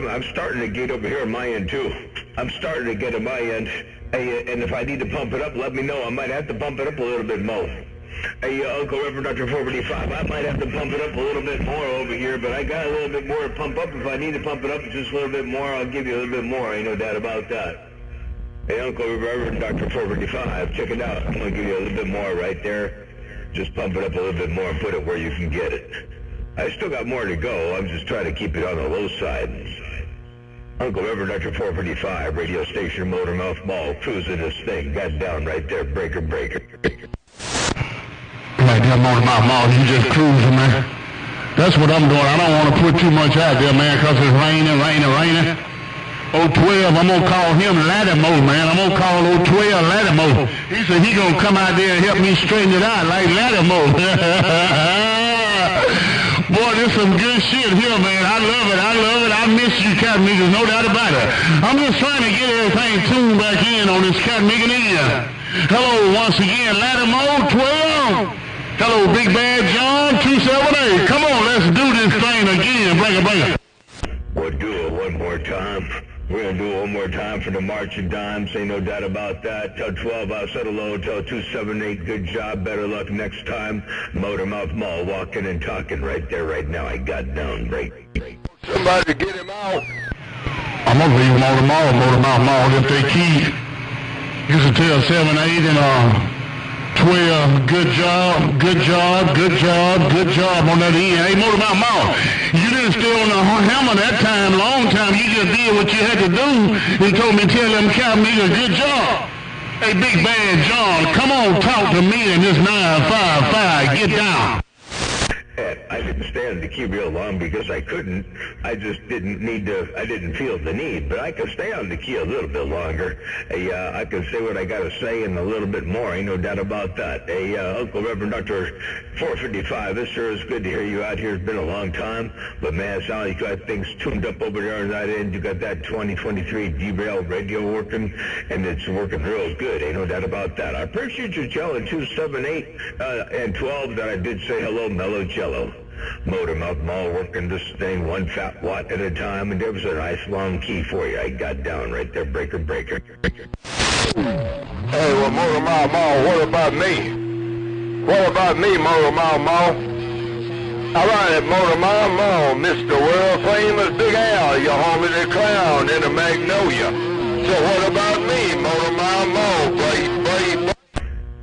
I'm starting to get over here on my end, too. I'm starting to get on my end. Hey, and if I need to pump it up, let me know. I might have to pump it up a little bit more. Hey, Uncle Reverend Dr. 455, I might have to pump it up a little bit more over here, but I got a little bit more to pump up. If I need to pump it up just a little bit more, I'll give you a little bit more. Ain't no doubt about that. Hey, Uncle Reverend Dr. 455, check it out. I'm going to give you a little bit more right there. Just pump it up a little bit more and put it where you can get it. I still got more to go. I'm just trying to keep it on the low side. Uncle Reverend Dr. 455, radio station Motormouth Mall, cruising this thing. Got down right there, breaker. Right there, Motormouth Mall, you just cruising, man. That's what I'm doing. I don't want to put too much out there, man, because it's raining. 012, I'm going to call him Lattimore, man. I'm going to call 012 Lattimore. He said he going to come out there and help me straighten it out like Lattimore. Boy, this some good shit here, man. I love it. I miss you, Cat Niggas, no doubt about it. I'm just trying to get everything tuned back in on this Cat Nigga here. Hello, once again, Lattimore 12. Hello, Big Bad John 278. Come on, let's do this thing again. Bring it. We'll do it one more time. We're going to do it one more time for the March of Dimes. Ain't no doubt about that. Tell 12 outside of low. Tell 278 good job. Better luck next time. Motormouth Mall walking and talking right there right now. I got down right. Somebody get him out. I'm going to leave him on the mall, Motormouth Mall, if they keep. Used to tell 7, 8, and 12, good job on that end. Hey, Motormouth Mall, you didn't stay on the hammer that time, long time. You just did what you had to do and told me, tell them Cat Niggas, good job. Hey, Big Bad John, come on, talk to me in this 955. Get down. I didn't stay on the key real long because I couldn't. I just didn't need to. I didn't feel the need, but I could stay on the key a little bit longer. I could say what I got to say and a little bit more. Ain't no doubt about that. Uncle Reverend Dr. 455, it sure is good to hear you out here. It's been a long time, but man, it sounds like you got things tuned up over there on that end. You got that 2023 derail radio working, and it's working real good. Ain't no doubt about that. I appreciate you telling 278 and 12 that I did say hello, Mellow Jello. Motormouth Mall working this thing one fat watt at a time, and there was a nice long key for you. I got down right there, breaker. Hey, well, Motormouth Mall, what about me? Motormouth Mall? All right, Motormouth Mall, Mr. World Famous Big Al, your homie the clown in the Magnolia. So what about me, Motormouth Mall, brave?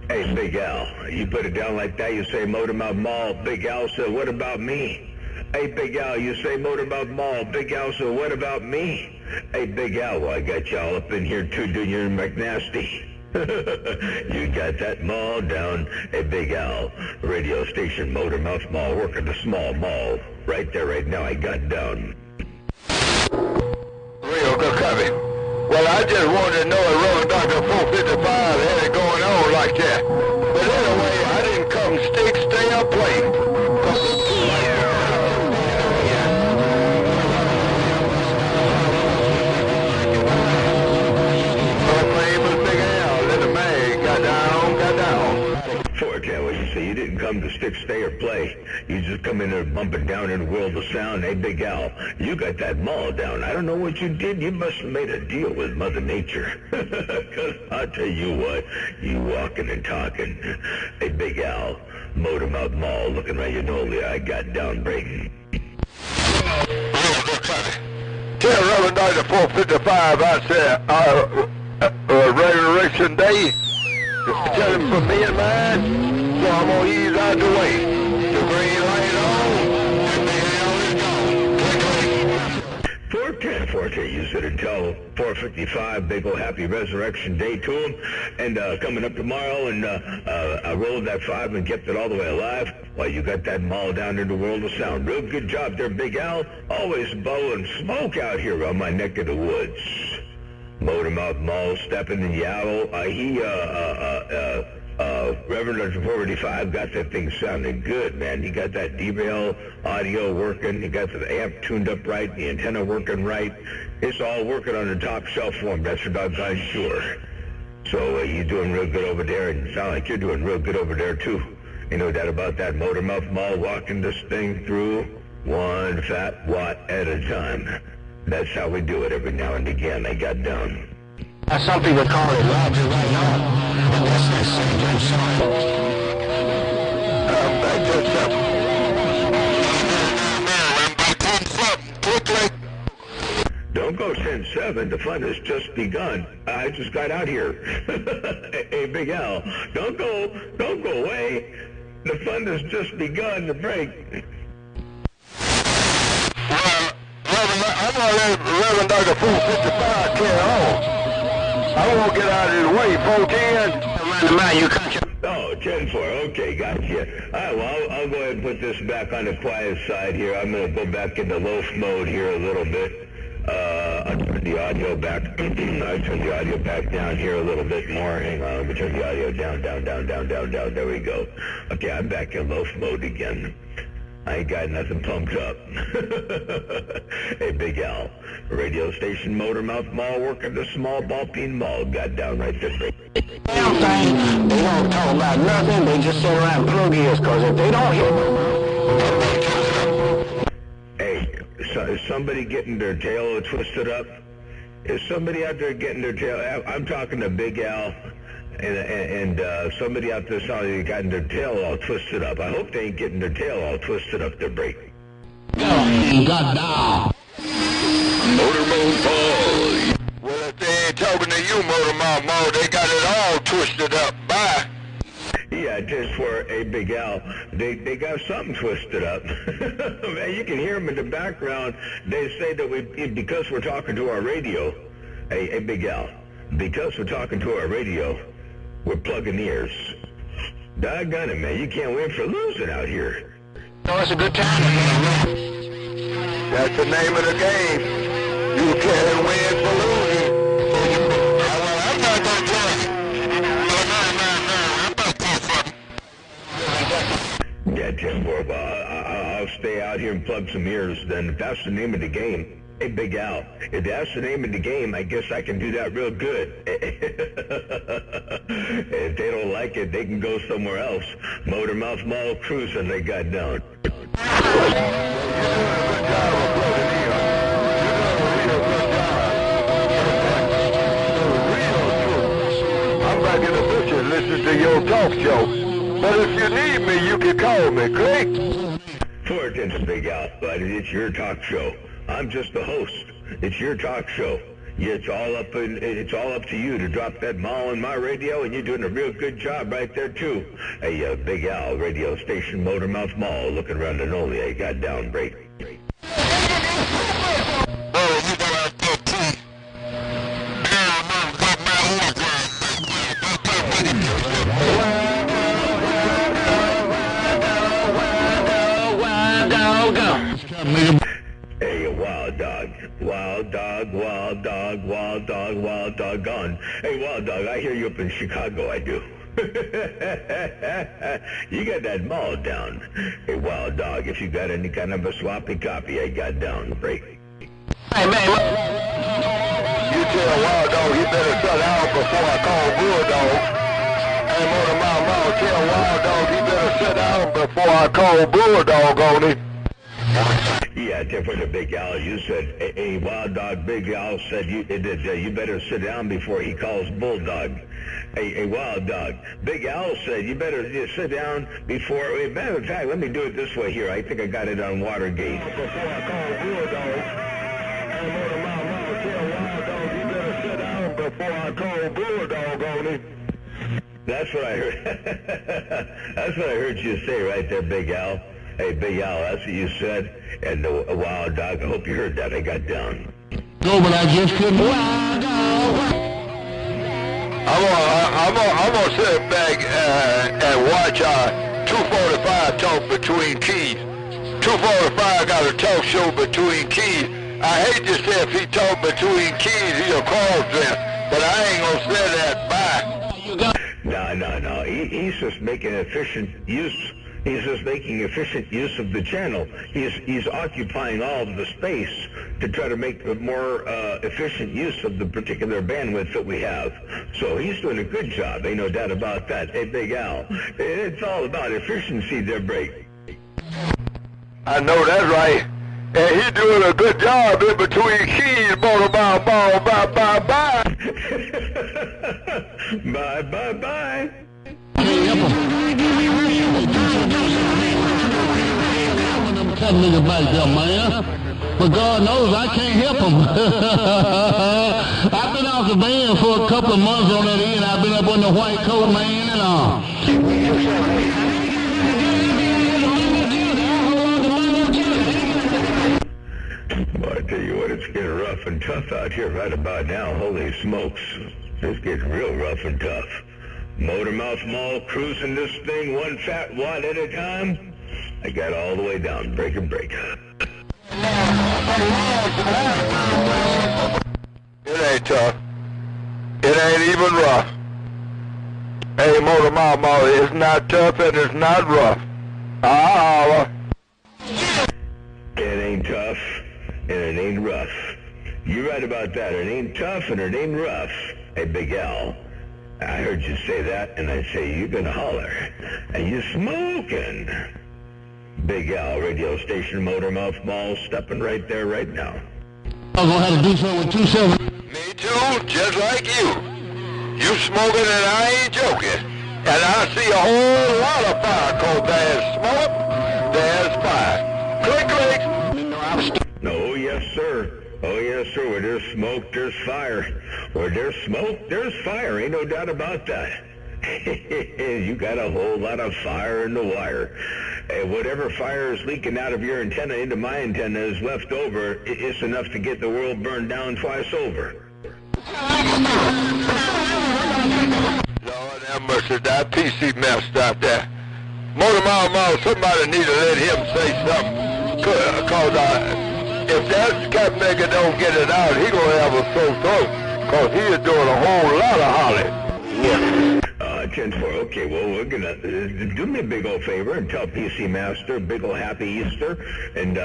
Hey, Big Al, you put it down like that, you say Motormouth Mall. Big Al said, what about me? Hey, Big Al, you say Motormouth Mall. Big Al said, what about me? Hey, Big Al, well, I got y'all up in here too, doing your McNasty. You got that mall down. Hey, Big Al, radio station Motormouth Mall, working the small mall. Right there, right now, I got down. Real good copy. Well, I just wanted to know if Reverend Dr. 455 had it going on like that. But anyway, I didn't come stick, stay, or play. You didn't come to stick, stay, or play. You just come in there bumping down in the world of sound. Hey, Big Al, you got that mall down. I don't know what you did. You must have made a deal with Mother Nature. Because I'll tell you what, you walking and talking. Hey, Big Al, Motormouth Mall, looking at your Magnolia. I got down breaking. Tell Reverend Dr. 455 I said, Resurrection Day, tell him for me and mine. So I'm going to ease out the way. The green light on, and the hell is gone. 410, you said and tell 455, big ol' happy Resurrection Day to him. And coming up tomorrow, and I rolled that 5 and kept it all the way alive. Well, you got that mall down in the world of sound. Real good job there, Big Al. Always blowing smoke out here on my neck of the woods. Motormouth Mall stepping in Yellow. Reverend Dr. 485 got that thing sounding good, man. You got that derail audio working. You got the amp tuned up right, the antenna working right. It's all working on the top shelf for him. That's for doggone sure. So you're doing real good over there, and you sound like you're doing real good over there, too. Ain't no doubt about that. Motormouth Mall walking this thing through one fat watt at a time. That's how we do it every now and again. I got down. Some people call it Roger right on. And that's that St. John song. Back to something. I'm back to something. Quickly. Don't go since 7. The fun has just begun. I just got out here. Hey, Big Al, don't go away. The fun has just begun to break. I'm going to let Reverend Dr. 455 carry on. I won't get out of his way. 410. Around the mile, you country. Oh, 10-4. Okay, gotcha. All right, well, I'll go ahead and put this back on the quiet side here. I'm going to go back into loaf mode here a little bit. I'll turn the audio back. I'll turn the audio back down here a little bit more. Hang on, let me turn the audio down. There we go. Okay, I'm back in loaf mode again. I ain't got nothing pumped up. Hey, Big Al, radio station Motormouth Mall working the small ball peen mall. Got down right there. Damn thing, they don't talk about nothing. They just sit around and plug ears, because if they don't hear Hey, so is somebody getting their tail twisted up? Is somebody out there getting their tail? I'm talking to Big Al. And somebody out there saw they got their tail all twisted up. I hope they ain't getting their tail all twisted up their break. Got down. Motormouth Mall. Well, if they ain't talking to you, Motormouth Mall, they got it all twisted up. Bye. Yeah, just for a Big Al, they got something twisted up. Man, you can hear them in the background. They say that because we're talking to our radio, a Big Al, because we're talking to our radio, we're plugging ears. Doggone it, man. You can't win for losing out here. no, it's a good time. That's the name of the game. You can't win for losing. I'm not going to play. I'm not going to. Yeah, Tim, well, I'll stay out here and plug some ears then. If that's the name of the game. Hey, Big Al, if that's the name of the game, I guess I can do that real good. If they don't like it, they can go somewhere else. Motormouth Mall cruising, they got down. I'm back in the bushes listening to your talk show. But if you need me, you can call me, click. For attention, Big Al, but it's your talk show. I'm just the host. It's your talk show. Yeah, it's all up to you to drop that mall on my radio, and you're doing a real good job right there too. Hey, Big Al, radio station Motormouth Mall, looking around and only I got down break. Hey, wild dog gone. Hey, Wild Dog, I hear you up in Chicago, I do. You got that mall down. Hey, Wild Dog, if you got any kind of a sloppy copy, I got down break. Hey, man, You tell Wild Dog he better shut out before I call Bulldog. Hey, Motormouth Mall, tell Wild Dog he better shut out before I call Bulldog on him. Yeah, for the Big Al, you said, hey, Wild Dog, Big Al said you better sit down before he calls Bulldog. Hey, Wild Dog, Big Al said you better sit down before, matter of fact, let me do it this way here. I think I got it on Watergate. Before I call Bulldog. Hey, Motormouth Mall, tell Wild Dog he better sit down before I call Bulldog on him. That's what I heard. That's what I heard you say right there, Big Al. Hey, Big Al, that's what you said. And Wild Dog, I hope you heard that. I got down. No, but I just couldn't. I'm gonna sit back and watch 245 talk between keys. 245 got a talk show between keys. I hate to say if he talk between keys, he'll cross them, but I ain't gonna say that. Bye. No. He's just making efficient use. He's just making efficient use of the channel. He's occupying all of the space to try to make a more efficient use of the particular bandwidth that we have. So he's doing a good job. Ain't no doubt about that. Hey, Big Al, it's all about efficiency there, Break. I know that's right. And he doing a good job in between keys. Motor Mouth Mall, bye, bye, bye. Bye, bye, bye. That nigga back there, man. But God knows I can't help him. I've been off the band for a couple of months on that end. I've been up on the white coat, man, and Well, I tell you what, it's getting rough and tough out here right about now. Holy smokes. It's getting real rough and tough. Motormouth Mall cruising this thing one fat wad at a time. I got all the way down, break. It ain't tough. It ain't even rough. Hey, Motor Mama, it's not tough and it's not rough. It ain't tough and it ain't rough. You're right about that. It ain't tough and it ain't rough. Hey, Big Al, I heard you say that, and I say you're gonna holler. And you smoking. Big Al, radio station, Motormouth Mall, stepping right there right now. I'm gonna have to do something with 27. Me too, just like you. You smoking and I ain't joking. And I see a whole lot of fire, cause there's smoke, there's fire. Click, click. Oh, yes, sir. Oh, yes, sir. Where there's smoke, there's fire. Where there's smoke, there's fire. Ain't no doubt about that. You got a whole lot of fire in the wire. Whatever fire is leaking out of your antenna into my antenna is left over. It's enough to get the world burned down twice over. Lord have mercy, that PC messed up there. Motor Mama, somebody need to let him say something. Cause if that cat nigga don't get it out, he gonna have a sore throat. Cause he is doing a whole lot of hollering. Yeah. 10-4. Okay, well, we're gonna do me a big old favor and tell PC Master big old happy Easter and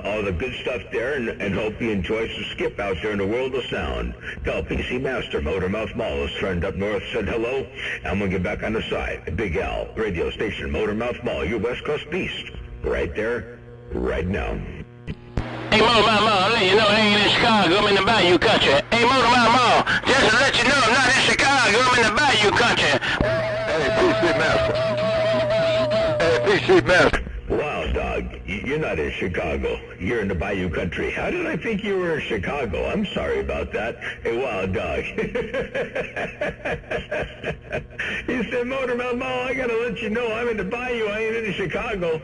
all the good stuff there, and hope he enjoys the skip out there in the world of sound. Tell PC Master Motormouth Mall is friend up north said hello. I'm gonna get back on the side. Big Al, radio station, Motormouth Mall, your West Coast beast, right there, right now. Hey, Motormouth Mall, I'll let you know I ain't in Chicago, I'm in the Bayou country. Hey, Motormouth Mall, just to let you know I'm not in Chicago, I'm in the Bayou country. Hey, PC Master. Hey, PC Master. Wow, dog, you're not in Chicago. You're in the Bayou country. How did I think you were in Chicago? I'm sorry about that. Hey, wild dog. He said, Motormouth Mall, I gotta let you know I'm in the Bayou. I ain't in Chicago.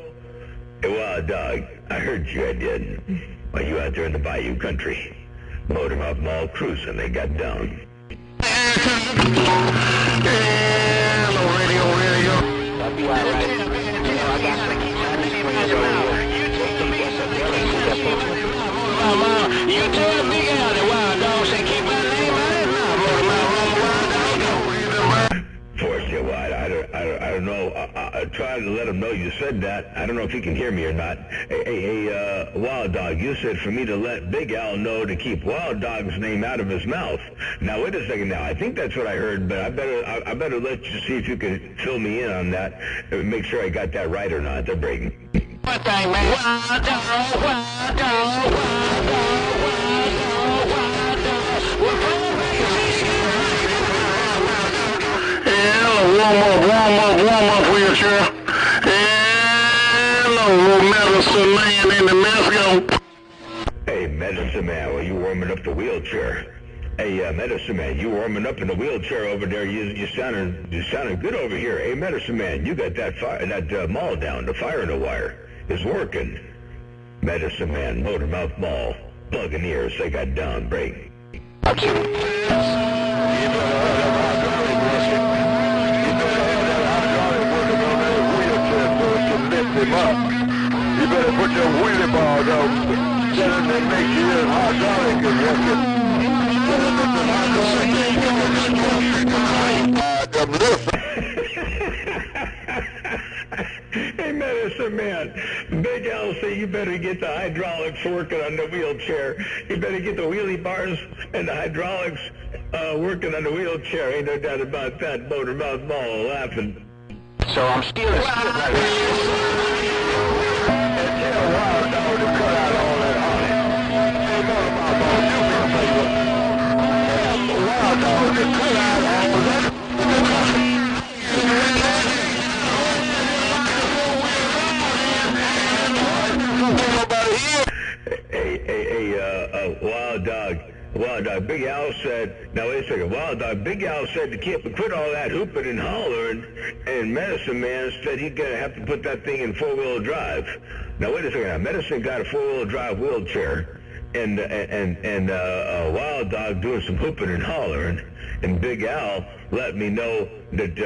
Hey, wild dog, I heard you, I did. While you out there in the Bayou country. Motormouth Mall cruising, they got down. Hello, radio. I'll be all right. You tell Big Al the wild dog say keep my name out of his mouth. Force you, White. I don't know. I tried to let him know you said that. I don't know if he can hear me or not. Hey, Wild Dog, you said for me to let Big Al know to keep Wild Dog's name out of his mouth. Now, wait a second now. I think that's what I heard, but I better let you see if you can fill me in on that. Make sure I got that right or not. They're breaking. One thing, man. Wild dog. Warm up, wheelchair. Hello, medicine man in the Mexico. Hey, medicine man, well, you warming up the wheelchair. Hey, medicine man, you warming up in the wheelchair over there. You sounding good over here. Hey, medicine man, you got that mall down. The fire in the wire is working. Medicine man, Motormouth Mall, plugging ears. They got down break. Him up. You better put your wheelie bar down. Tell him to make sure your hydraulic is working. Hey, medicine man, Big Al say you better get the hydraulics working on the wheelchair. You better get the wheelie bars and the hydraulics working on the wheelchair. Ain't no doubt about that. Motormouth Mall laughing. So I'm still a skip right now. And tell Wild Dog to cut out all that Wild Dog, Big Al said, now wait a second, Wild Dog, Big Al said to quit all that hooping and hollering, and Medicine Man said he's going to have to put that thing in four-wheel drive. Now wait a second, now Medicine got a four-wheel drive wheelchair, and Wild Dog doing some hooping and hollering, and Big Al let me know that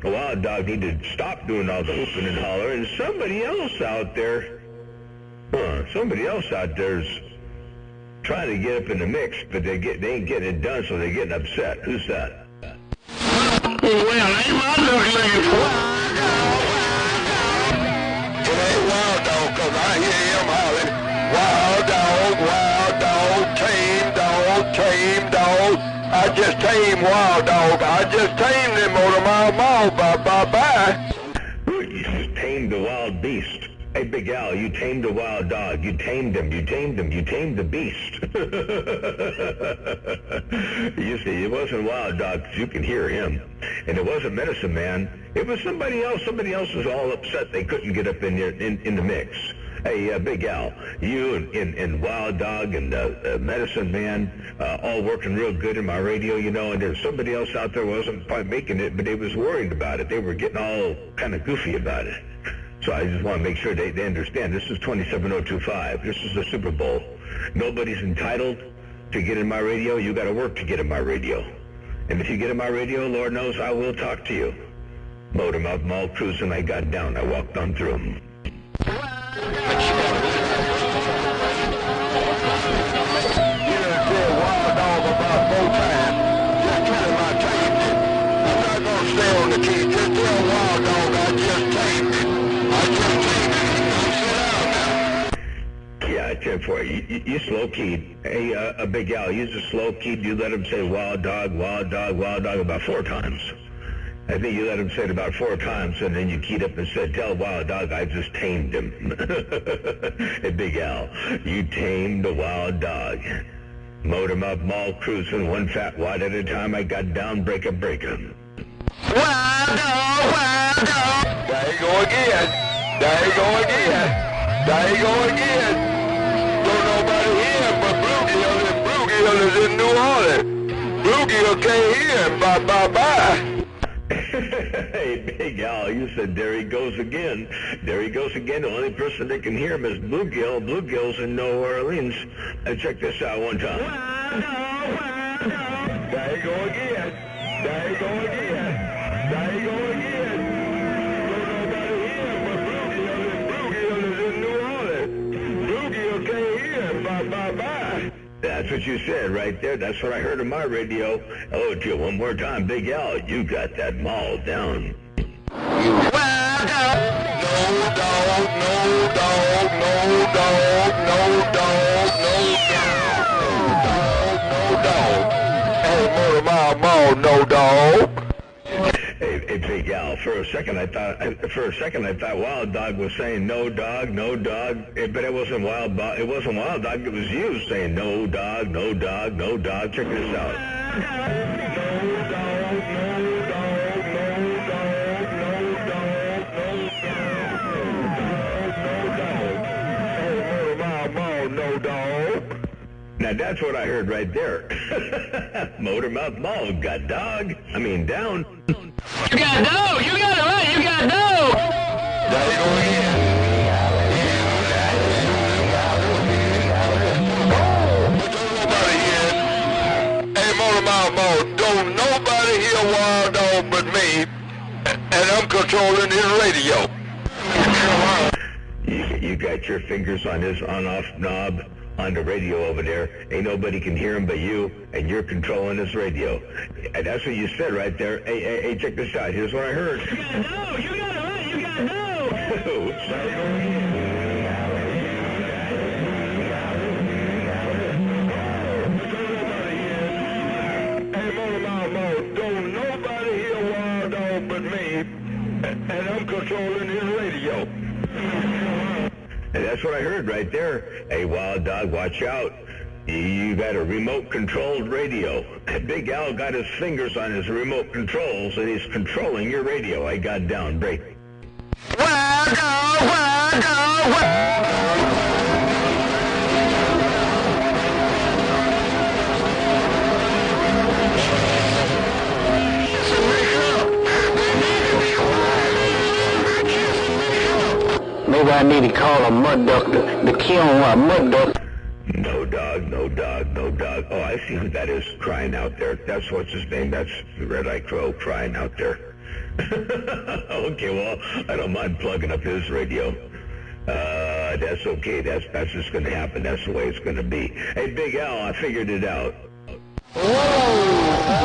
Wild Dog needed to stop doing all the hooping and hollering, and somebody else out there's trying to get up in the mix, but they ain't getting it done, so they're getting upset. Who's that? Well, ain't my duck looking for? It ain't Wild Dog, 'cause I hear him hollering, Wild Dog, tame dog. I just tamed Wild Dog. I just tamed him on a mile. Bye. You just tamed the wild beast. Hey, Big Al, you tamed a wild dog. You tamed him. You tamed the beast. You see, it wasn't Wild Dog, 'cause you can hear him. And it wasn't Medicine Man. It was somebody else. Somebody else was all upset they couldn't get up in the mix. Hey, Big Al, you and Wild Dog and Medicine Man all working real good in my radio, you know, and there's somebody else out there wasn't quite making it, but they was worried about it. They were getting all kind of goofy about it. So I just want to make sure they understand. This is 27025. This is the Super Bowl. Nobody's entitled to get in my radio. You got to work to get in my radio. And if you get in my radio, Lord knows I will talk to you. Motormouth Mall cruising, I got down. I walked on through them. Wild Dog about 4 times. Just tell him I tamed it. I'm not going to stay on the key. Just tell Wild Dog I just tamed it. Yeah, I tell you for you, you slow-keyed. Hey, Big Al, use the slow-keyed. You let him say Wild Dog about 4 times. I think you let him say it about 4 times, and then you keyed up and said, tell Wild Dog I just tamed him. Hey, Big Al, you tamed a wild dog. Mowed him up, mall cruising, one fat wad at a time. I got down, break him. Wild Dog. There you go again. Don't nobody hear him but Bluegill, and Bluegill is in New Orleans. Bluegill can't hear him. Bye. Hey, Big Al, you said there he goes again. The only person that can hear him is Bluegill. Bluegill's in New Orleans. Check this out one time. There you go again. Don't nobody hear him but Bluegill, and Bluegill is in New Orleans. Bluegill can't hear him. Bye. That's what you said right there. That's what I heard on my radio. Hello to you one more time, Big Al. You got that mall down. No dog. Hey, Mall, no dog. Hey, Big Al. For a second, I thought Wild Dog was saying no dog, but it wasn't Wild Dog. It wasn't Wild Dog. It was you saying no dog. Check this out. No dog. Now that's what I heard right there. Motormouth Mall got dog. I mean down. You got dog. You got it right. You got dog. There you go again. Hey, Motormouth Mall, don't nobody hear Wild Dog but me, and I'm controlling his radio. You got your fingers on his on-off knob on the radio over there. Ain't nobody can hear him but you, and you're controlling his radio. And that's what you said right there. Hey, check this out. Here's what I heard. You got dog. You got it right. You got dog. Oops. Hey, Motormouth, don't nobody hear Wild Dog but me, and I'm controlling his radio. And that's what I heard right there. Hey, Wild Dog, watch out. You got a remote-controlled radio. Big Al got his fingers on his remote controls, and he's controlling your radio. I got down. Break. Maybe I need to call a mud duck, the kiln, a mud duck. No dog, no dog, no dog. Oh, I see who that is crying out there. That's what's his name. That's Red Eye Crow crying out there. Okay, well, I don't mind plugging up his radio. That's okay. That's just going to happen. That's the way it's going to be. Hey, Big Al, I figured it out. Whoa!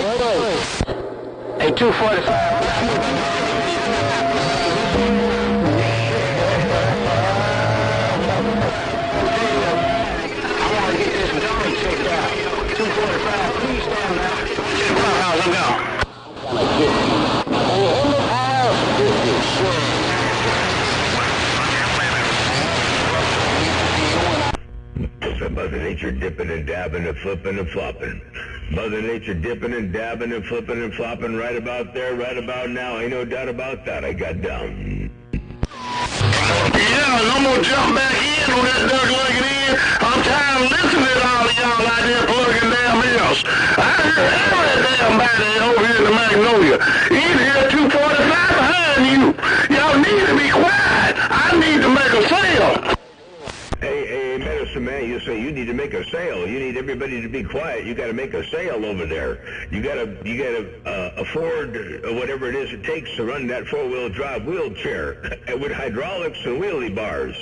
Hey, 245. Please stand back. I'm going. Mother Nature dipping and dabbing and flipping and flopping. Mother Nature dipping and dabbing and flipping and flopping right about there, right about now. Ain't no doubt about that. I got down. Yeah, I'm gonna jump back in on that duck looking in. I'm tired of listening to all of y'all out there plugging damn ears. I heard every damn body over here in the Magnolia. In here 245 behind you. Y'all need to be quiet. I need to make a sale. Hey, medicine man, you say you need to make a sale. You need everybody to be quiet. You got to make a sale over there. You got to afford whatever it is it takes to run that four-wheel drive wheelchair with hydraulics and wheelie bars.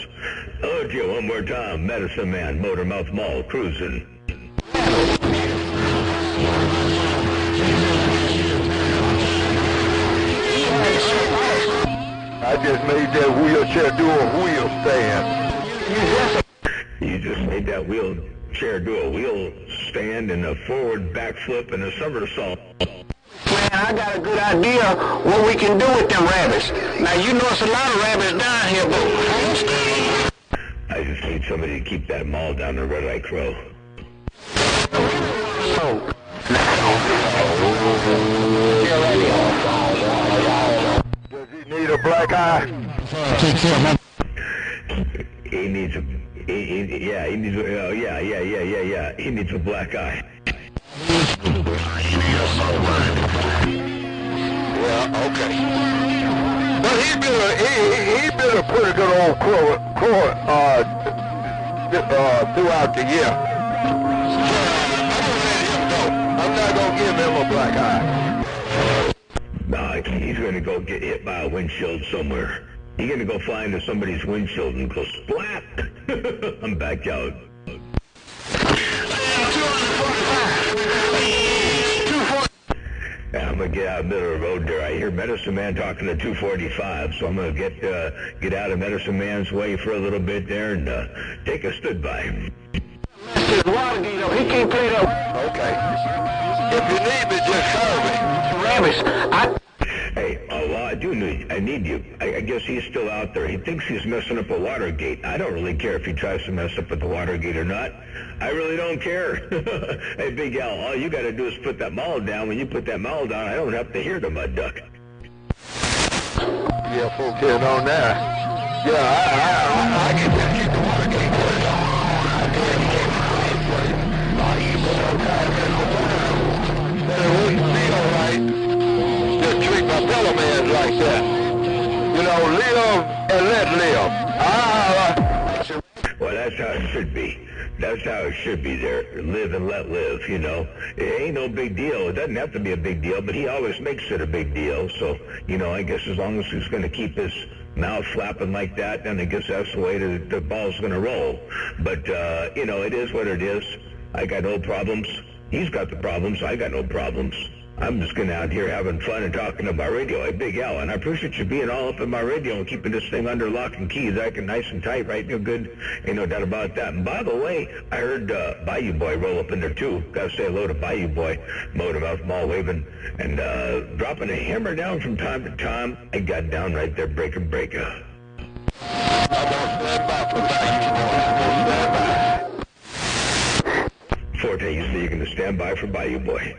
Hello to you one more time, medicine man, Motormouth Mall, cruising. I just made that wheelchair do a wheel stand. You just made that wheelchair do a wheel stand and a forward backflip and a somersault. Man, I got a good idea what we can do with them rabbits. Now, you know it's a lot of rabbits down here, but I just need somebody to keep that mall down the Red Eye Crow. Does he need a black eye? He needs a, he needs a black eye. Yeah, okay. But he been a pretty good old crow throughout the year. I'm not gonna give him a black eye. Nah, he's gonna go get hit by a windshield somewhere. He's gonna go find somebody's windshield and go splat. I'm back out. I'm gonna get out of the middle of the road there. I hear Medicine Man talking to 245, so I'm gonna get out of Medicine Man's way for a little bit there and take a stood by. He can't play that. Okay. If you need me, just call me. Rabbits, Hey, well, I need you. I guess he's still out there. He thinks he's messing up a Watergate. I don't really care if he tries to mess up with the Watergate or not. I really don't care. Hey, Big Al, all you got to do is put that mall down. When you put that mall down, I don't have to hear the mud duck. Yeah, folks in on that. Yeah, I can just keep the Watergate put it on. But it wouldn't be all right. Treat my fellow man like that. You know, live and let live. Well, that's how it should be. That's how it should be there. Live and let live, you know. It ain't no big deal. It doesn't have to be a big deal, but he always makes it a big deal. So, you know, I guess as long as he's going to keep his mouth flapping like that, then I guess that's the way the ball's going to roll. But, you know, it is what it is. I got no problems. He's got the problems. I got no problems. I'm just getting out here having fun and talking about radio. Hey, Big Al, and I appreciate you being all up in my radio and keeping this thing under lock and key, acting nice and tight, right? You're good. Ain't no doubt about that. And by the way, I heard Bayou Boy roll up in there, too. Got to say hello to Bayou Boy, Motormouth Mall waving, and dropping a hammer down from time to time. I got down right there, breaker. I'm going to stand by for Bayou Boy. I'm going to stand by. Forte, you say you're going to stand by for Bayou Boy.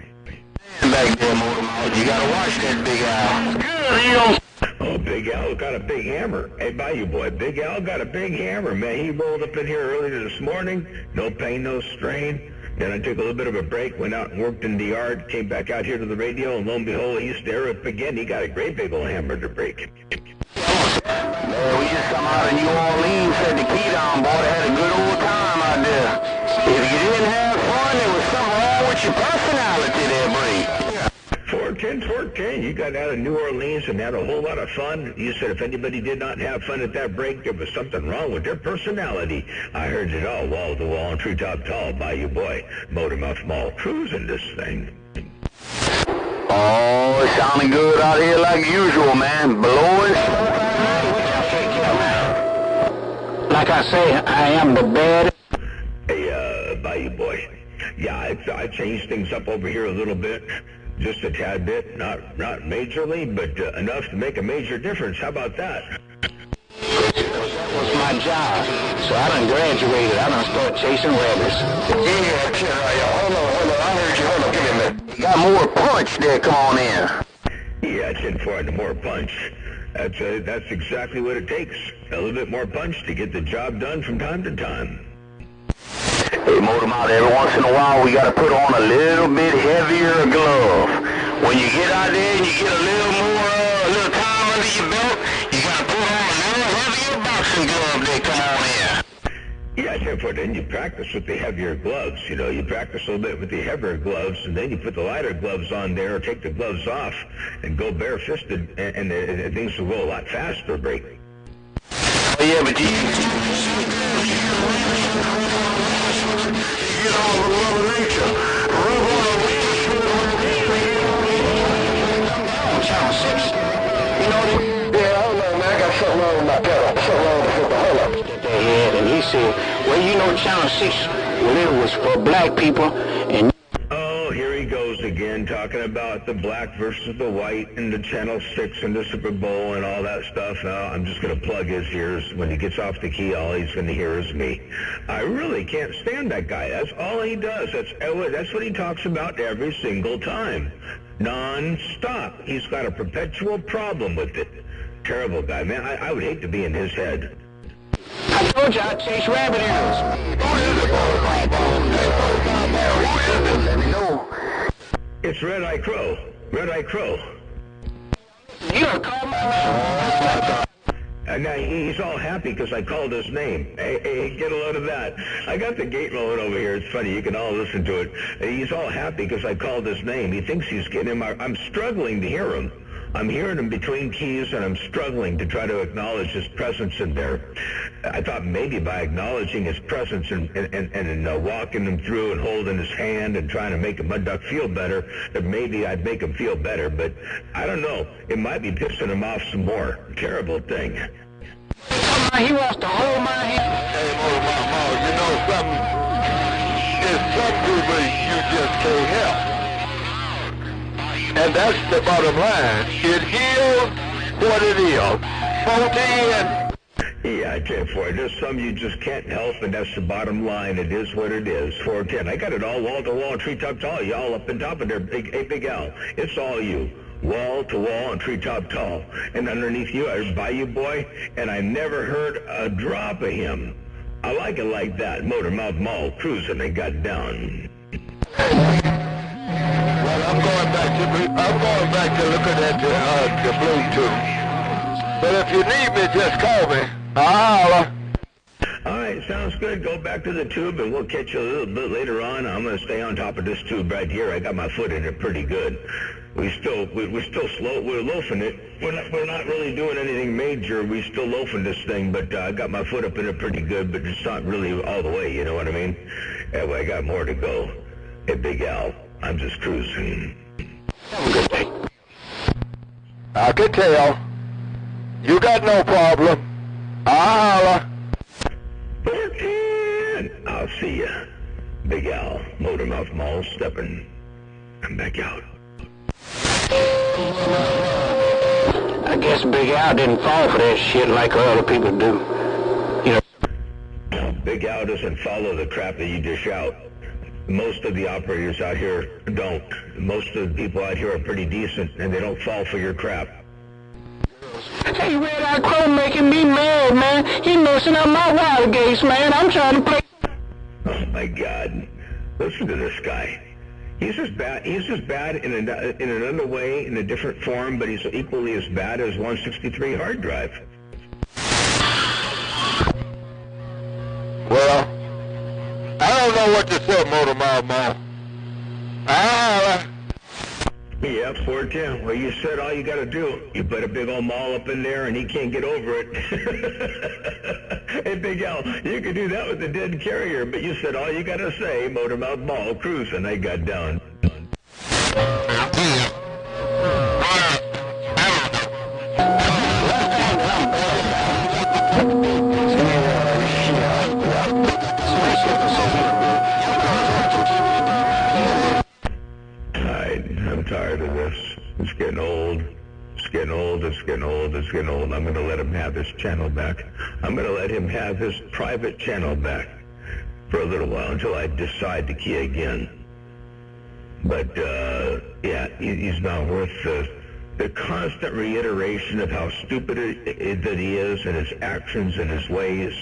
Back there, Motor Mouth. You gotta watch that Big Al. Good, he don't... Oh, Big Al got a big hammer. Hey, Bayou Boy, Big Al got a big hammer, man. He rolled up in here earlier this morning. No pain, no strain. Then I took a little bit of a break, went out and worked in the yard, came back out here to the radio, and lo and behold, he's there up again. He got a great big old hammer to break. Man, we just come out of New Orleans, set the key down, boy. Had a good old time out there. If you didn't have fun, there was something wrong with your personality there, Bree. 410, you got out of New Orleans and had a whole lot of fun. You said if anybody did not have fun at that break, there was something wrong with their personality. I heard it all, wall to wall and treetop tall, Bayou Boy, Motor Mouth Mall, cruising this thing. Oh, it's sounding good out here like usual, man. Blowing. Like I say, I am the bad. Hey, Bayou Boy. Yeah, I changed things up over here a little bit. Just a tad bit, not majorly, but enough to make a major difference. How about that? That was my job. So I done graduated. I done started chasing rabbits. Yeah, hold on. I heard you. Hold on, give me a minute. You got more punch there, come on in. Yeah, 10-4 more punch. That's exactly what it takes. A little bit more punch to get the job done from time to time. Hey, Motor Mouth, every once in a while we gotta put on a little bit heavier glove. When you get out there and you get a little more, a little time under your belt, you gotta put on a little heavier boxing glove there, come on in. Yeah, 10-4, then you practice with the heavier gloves. You know, you practice a little bit with the heavier gloves, and then you put the lighter gloves on there, or take the gloves off, and go bare-fisted, and things will go a lot faster, Break. Oh, yeah, but you get all the love of nature. Channel 6. You know, yeah, hold on, man. I got something wrong with my pedal. Something wrong with the filter. Hold up. They had, and he said, well, you know, Channel 6, well, it was for black people, and... Oh, here he goes again, talking about the black versus the white and the Channel 6 and the Super Bowl and all that stuff. I'm just going to plug his ears. When he gets off the key, all he's going to hear is me. I really can't stand that guy. That's all he does. That's what he talks about every single time. Non-stop. He's got a perpetual problem with it. Terrible guy, man. I would hate to be in his head. I told you I'd chase rabbit ears. Let me know. It's Red Eye Crow. Red Eye Crow. You done called my name. And now he's all happy because I called his name. Hey, get a load of that. I got the gate rolling over here. It's funny. You can all listen to it. He's all happy because I called his name. He thinks he's getting him. I'm struggling to hear him. I'm hearing him between keys, and I'm struggling to try to acknowledge his presence in there. I thought maybe by acknowledging his presence and walking him through and holding his hand and trying to make Mud Duck feel better, that maybe I'd make him feel better. But I don't know. It might be pissing him off some more. Terrible thing. He wants to hold my hand. Hey, Mama, you know something? There's some people you just can't help. And that's the bottom line. It is what it is. 410. Yeah, I tell you, for it. There's some you just can't help, and that's the bottom line. It is what it is. 410. I got it all wall to wall, treetop tall. Y'all up on top of there, Big Al. It's all you. Wall to wall and treetop tall. And underneath you, I Bayou Boy, and I never heard a drop of him. I like it like that. Motor Mouth Mall cruising and got down. Well, I'm going back to looking at the Bluetooth. But if you need me, just call me. I'll holler. All right, sounds good. Go back to the tube, and we'll catch you a little bit later on. I'm going to stay on top of this tube right here. I got my foot in it pretty good. We're still slow. We're loafing it. We're not really doing anything major. We're still loafing this thing, but I got my foot up in it pretty good, but it's not really all the way, you know what I mean? Anyway, I got more to go. Hey, Big Al, I'm just cruising. Have a good day. I can tell. You got no problem. I'll holler. 14! I'll see ya. Big Al, Motor Mouth Mall, stepping. I'm back out. I guess Big Al didn't fall for that shit like other people do. You know. No, Big Al doesn't follow the crap that you dish out. Most of the operators out here don't. Most of the people out here are pretty decent, and they don't fall for your crap. Hey, Red Eye Crow making me mad, man. He messing up my water gates, man. I'm trying to play. Oh my God! Listen to this guy. He's just bad. He's just bad in another way, in a different form, but he's equally as bad as 163 hard drive. Well, I don't know what to say, Motor Mouth Mo. Yeah, 410. Well, you said all you got to do. You put a big old mall up in there, and he can't get over it. Hey, Big Al, you could do that with the dead carrier, but you said all you got to say, Motormouth Mall, cruise, and I got down. I'm tired of this. It's getting old. It's getting old. It's getting old. It's getting old. I'm going to let him have his channel back. I'm going to let him have his private channel back for a little while until I decide to key again. But, yeah, he's not worth the constant reiteration of how stupid that he is and his actions and his ways,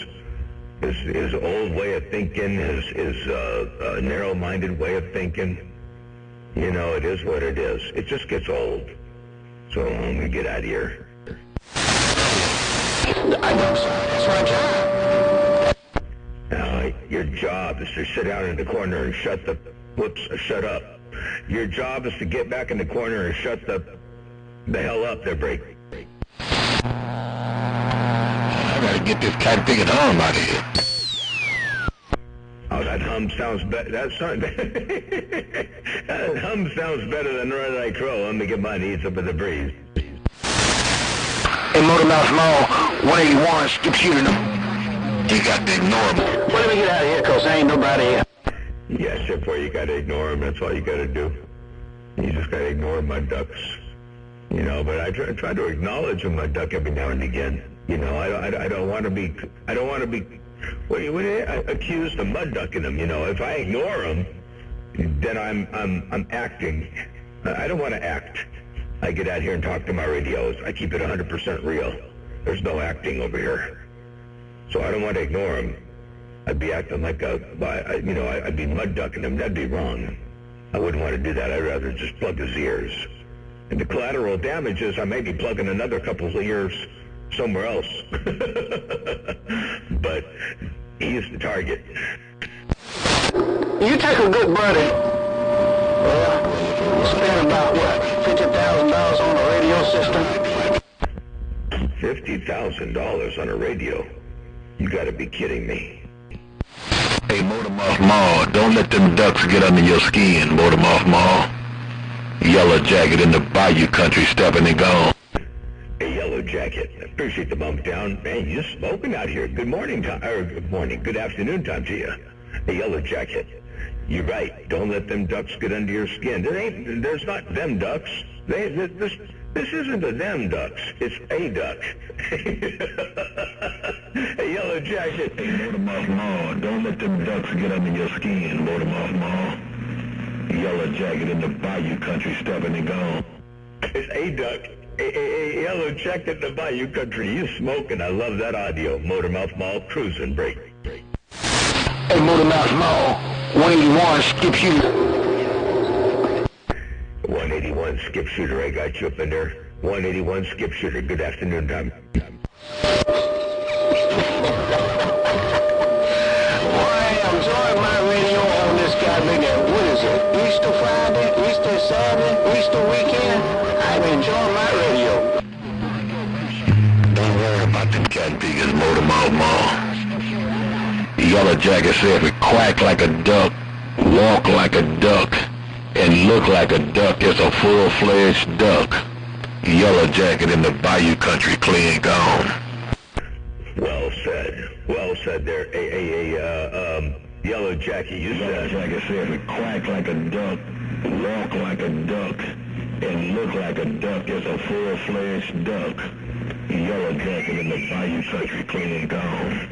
his old way of thinking, his narrow-minded way of thinking. You know, it is what it is. It just gets old. So I'm going to get out of here. I know, sir. That's my job. Now, your job is to sit down in the corner and shut up. Your job is to get back in the corner and shut the hell up there, Break. I gotta get this cat big and hum out of here. Oh, that hum sounds better. That hum sounds better than Red Eye Crow. I'm gonna get my knees up in the breeze. Hey, Motormouth Mall, 181, skip shooting him. You got to ignore him. Well, let me get out of here, cause there ain't nobody here. Yeah, shit, boy, you gotta ignore him. That's all you gotta do. You just gotta ignore mud ducks. You know, but I try to acknowledge a mud duck every now and again. You know, I don't want to be accused of mud ducking them. You know, if I ignore them, then I'm acting. I don't want to act. I get out here and talk to my radios. I keep it 100% real. There's no acting over here. So I don't want to ignore them. I'd be acting like I'd be mud ducking him. That'd be wrong. I wouldn't want to do that. I'd rather just plug his ears. And the collateral damage is I may be plugging another couple of ears somewhere else. But he's the target. You take a good buddy. Well, you spend about, what, $50,000 on a radio system? $50,000 on a radio? You gotta be kidding me. Hey, Motormouth Mall, don't let them ducks get under your skin, Motormouth Mall. Yellow Jacket in the Bayou country stepping and gone. Hey, Yellow Jacket, appreciate the bump down. Man, you're smoking out here. Good morning time, or good afternoon time to you. Hey, Yellow Jacket, you're right. Don't let them ducks get under your skin. There's not them ducks. This isn't a them ducks. It's a duck. Hey, Yellow Jacket. Hey, Motormouth Mall, don't let them ducks get under your skin, Motormouth Mall. Yellow Jacket in the Bayou country stepping and gone. It's a duck. A Yellow Jacket in the Bayou country. You smoking. I love that audio. Motormouth Mall, cruising, break. Hey, Motormouth Mall, 181, skip shooter. 181 skip shooter, I got you up in there. 181 skip shooter, good afternoon time. Boy, I'm enjoying my radio on this guy big at, what is it, Easter Friday, Easter Saturday, Easter weekend? I'm enjoying my radio. Don't worry about them cat figures, Motormouth Mall. Yellow Jacket said we quack like a duck, walk like a duck, and look like a duck is a full-fledged duck. Yellow Jacket in the Bayou country clean gone. Well said there. Yellow Jacket, you said. Yellow Jacket said we quack like a duck, walk like a duck, and look like a duck is a full-fledged duck. Yellow jacket in the bayou country clean and gone.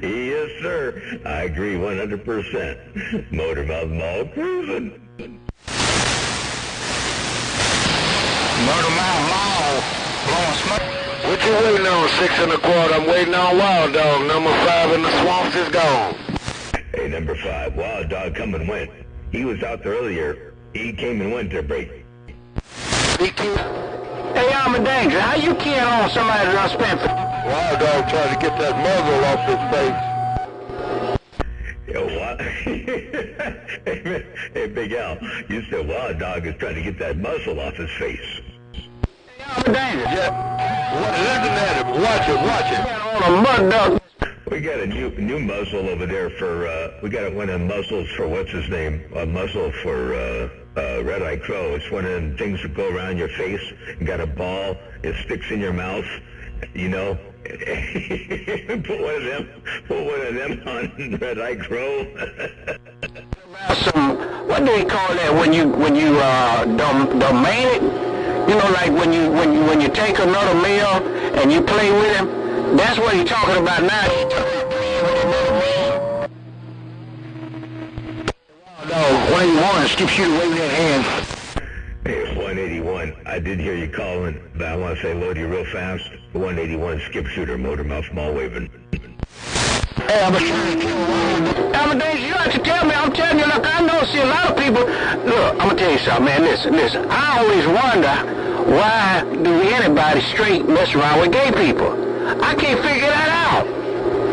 Yes, sir. I agree 100%. Motormouth Mall cruising. Motormouth Mall, blowing smoke. What you waiting on, 6 1/4? I'm waiting on Wild Dog. Number 5 in the swamps is gone. Hey, number 5, Wild Dog come and went. He was out there earlier. He came and went there, break. Hey, I'm a danger. How you keying on somebody that spent? Wild Dog trying to get that muzzle off his face. Yo, what? Hey, Big Al, you said Wild Dog is trying to get that muzzle off his face. Hey, I'm a danger. Yeah. Listen at him. Watch it. Watch it. On a mud dog. We got a new muzzle over there for, we got one of the muzzles for, what's his name? A muzzle for, Red Eye Crow. It's one of them things that go around your face. You got a ball. It sticks in your mouth. You know. Put one of them on Red Eye Crow. What do they call that when you domain it? You know, like when you take another male and you play with him. That's what he's talking about now. He's talking about playing with another male. No, 181, skip shooter waving that hand. Hey, 181. I did hear you calling, but I want to say hello to you real fast. 181 skip shooter, Motormouth Mall waving. Hey, I'm a danger. You have to tell me. I'm telling you, look, I know, see a lot of people. Look, I'm going to tell you something, man. Listen. I always wonder, why do anybody straight mess around with gay people? I can't figure that out.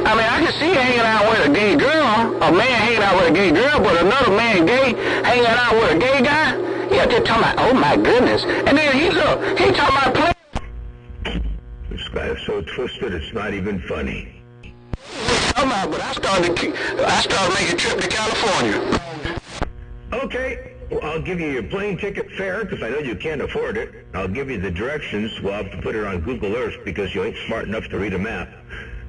I mean, I can see hanging out with a gay girl, a man hanging out with a gay girl, but another man gay hanging out with a gay guy. Yeah, they're talking about, oh my goodness. And then he talking about play. This guy is so twisted, it's not even funny. But I started making a trip to California. Okay. Well, I'll give you your plane ticket fare because I know you can't afford it. I'll give you the directions. We'll have to put it on Google Earth because you ain't smart enough to read a map.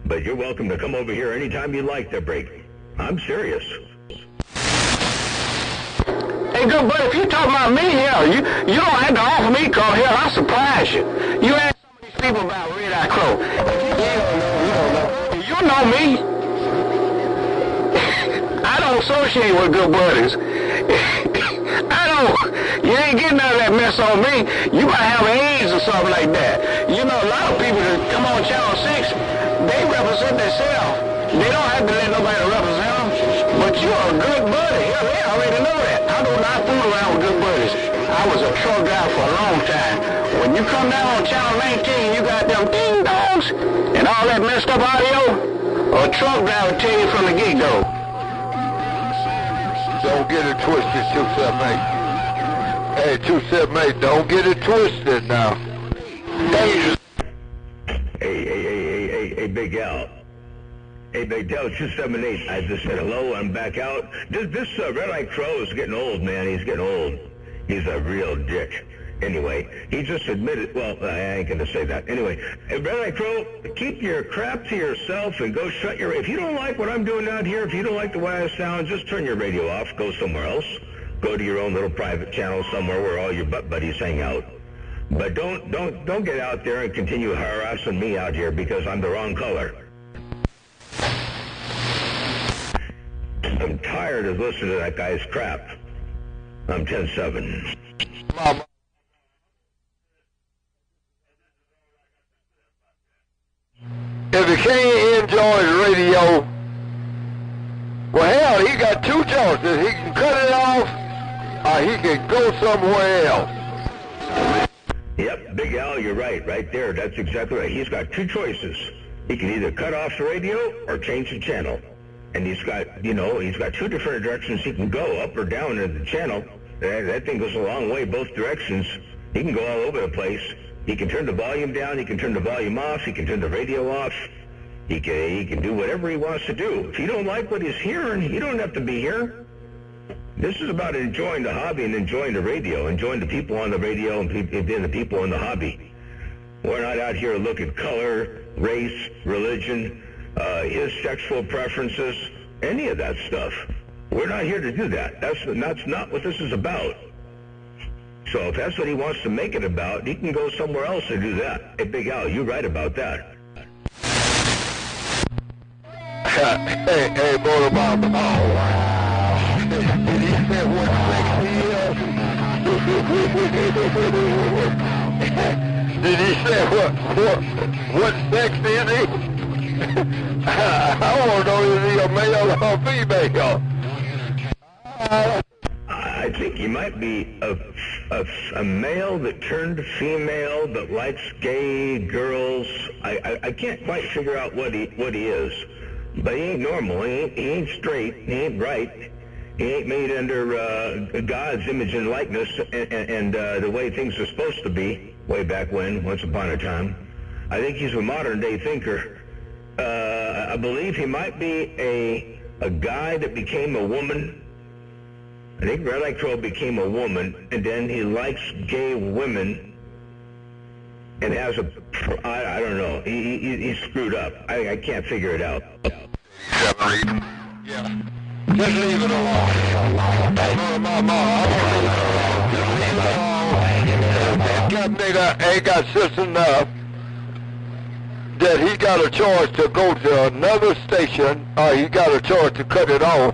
But you're welcome to come over here anytime you like to break. I'm serious. Hey, good buddy, if you talk about me, hell, you don't have to offer me call. Hell, I'll surprise you. You ask some of these people about Red Eye Crow. You know me. I don't associate with good buddies. You ain't getting none of that mess on me. You might have AIDS or something like that. You know, a lot of people that come on Channel 6, they represent themselves. They don't have to let nobody represent them. But you're a good buddy. Hell, they already know that. I do not fool around with good buddies. I was a truck driver for a long time. When you come down on Channel 19, you got them ding-dongs and all that messed up audio, a truck driver tell you from the get-go. Don't get it twisted, 278. Hey, 278, don't get it twisted now. Hey, Big Al. Hey, Big Al, 278. I just said hello. I'm back out. This Red Eye Crow is getting old, man. He's getting old. He's a real dick. Anyway, he just admitted, well, I ain't going to say that. Anyway, Red Eye Crow, keep your crap to yourself and go shut your... If you don't like what I'm doing out here, if you don't like the way I sound, just turn your radio off, go somewhere else. Go to your own little private channel somewhere where all your butt buddies hang out. But don't get out there and continue harassing me out here because I'm the wrong color. I'm tired of listening to that guy's crap. I'm 10-7. Mama. If you can't enjoy the radio, well, hell, he got two choices. He can cut it off, or he can go somewhere else. Yep, Big Al, you're right there. That's exactly right. He's got two choices. He can either cut off the radio or change the channel. And he's got two different directions he can go, up or down in the channel. That thing goes a long way both directions. He can go all over the place. He can turn the volume down, he can turn the volume off, he can turn the radio off. He can do whatever he wants to do. If you don't like what he's hearing, you don't have to be here. This is about enjoying the hobby and enjoying the radio, enjoying the people on the radio and the people in the hobby. We're not out here to look at color, race, religion, his sexual preferences, any of that stuff. We're not here to do that. That's not what this is about. So if that's what he wants to make it about, he can go somewhere else and do that. Hey, Big Al, you're right about that. Hey, Motor Mama. Oh, wow. Did he say what sex he is? Did he say what sex is he? I want to know, is he a male or female? I think he might be a male that turned female but likes gay girls. I can't quite figure out what he is. But he ain't normal. He ain't straight. He ain't right. He ain't made under God's image and likeness and the way things are supposed to be way back when, once upon a time. I think he's a modern-day thinker. I believe he might be a guy that became a woman. I think Red Eye Crow became a woman, and then he likes gay women and has a... I don't know. He's screwed up. I can't figure it out. Yeah. Just leave it alone. That nigga ain't got sense enough that he got a choice to go to another station or he got a choice to cut it off.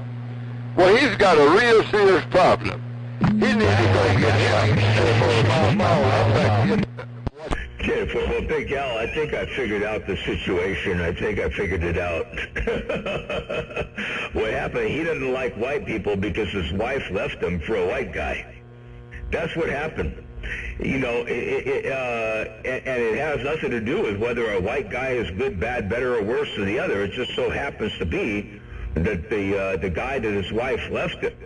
Well, he's got a real serious problem. He needs to go get help. Well, Big Al, I think I figured out the situation. I think I figured it out. What happened, he doesn't like white people because his wife left him for a white guy. That's what happened. You know, and it has nothing to do with whether a white guy is good, bad, better, or worse than the other. It just so happens to be that the guy that his wife left it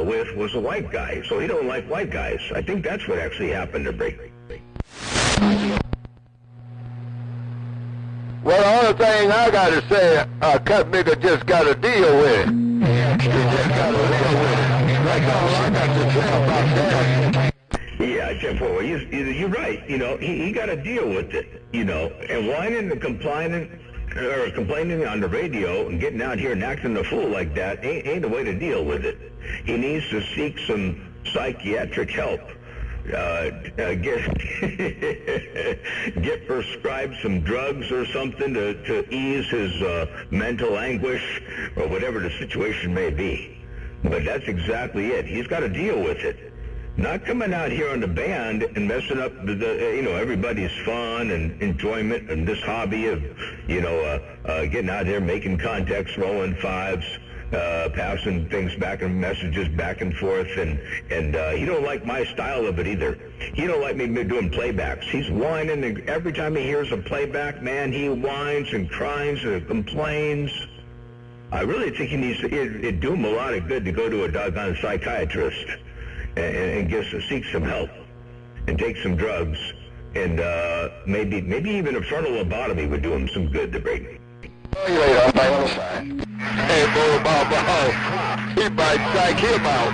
with was a white guy. So he don't like white guys. I think that's what actually happened to Big. Well, the only thing I got to say, cut nigga just got to deal with it. He just got to deal with it. That's all I got to say about that. Yeah, Jeff, well, you're right. You know, he got to deal with it, you know, and whining and complaining on the radio and getting out here and acting a fool like that ain't the way to deal with it. He needs to seek some psychiatric help. Get prescribed some drugs or something to ease his mental anguish or whatever the situation may be. But that's exactly it. He's got to deal with it. Not coming out here on the band and messing up everybody's fun and enjoyment and this hobby of, getting out there, making contacts, rolling fives, passing things back and messages back and forth, and he don't like my style of it either. He don't like me doing playbacks. He's whining, and every time he hears a playback, man, he whines and cries and complains. I really think he needs to, it'd do him a lot of good to go to a doggone psychiatrist and seek some help and take some drugs, and maybe even a frontal lobotomy would do him some good to break. Hey, boy, he might psych him out.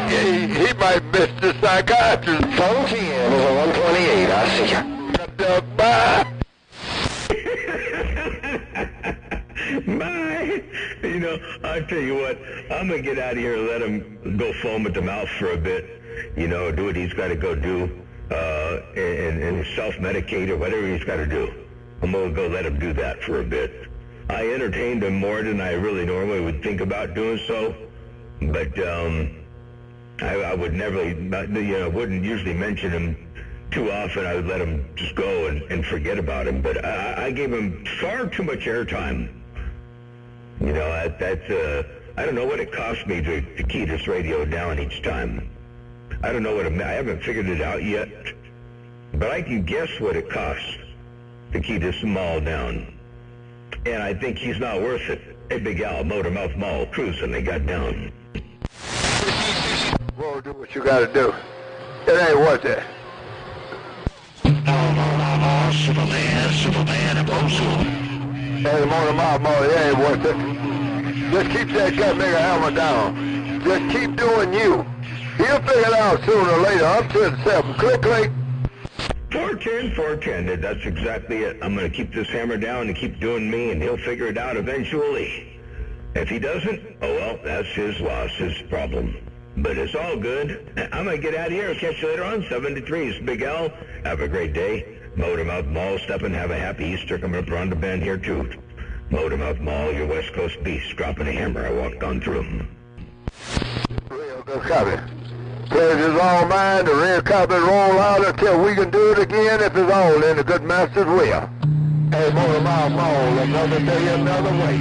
He might miss the psychiatrist. Phone 10 is a 128. I see ya. Bye. Bye. I'll tell you what, I'm going to get out of here and let him go foam at the mouth for a bit, do what he's got to go do, and self-medicate or whatever he's got to do. I'm going to go let him do that for a bit. I entertained him more than I really normally would think about doing so, but I would never, wouldn't usually mention him too often. I would let him just go and forget about him, but I gave him far too much airtime. I don't know what it cost me to keep this radio down each time. I don't know I haven't figured it out yet, but I can guess what it costs to keep this mall down. And I think he's not worth it. Hey, Big Al, Motormouth Mall, cruising, they got down. Well, do what you gotta do. It ain't worth it. Hey, Motormouth Mall, it ain't worth it. Just keep that gut nigga hammer down. Just keep doing you. He'll figure it out sooner or later. I'm 10-7. Click, click. 410, that's exactly it. I'm going to keep this hammer down and keep doing me, and he'll figure it out eventually. If he doesn't, oh well, that's his loss, his problem. But it's all good. I'm going to get out of here. Catch you later on. 73's Big Al. Have a great day. Motormouth Mall, step and have a happy Easter coming up around the bend here, too. Motormouth Mall, your West Coast beast, dropping a hammer. I walked on through them. Real good copy. Pleasure's all mine. The real copy roll out until we can do it again if it's all in the good master's will. Hey, Motormouth Mall, another day, another way.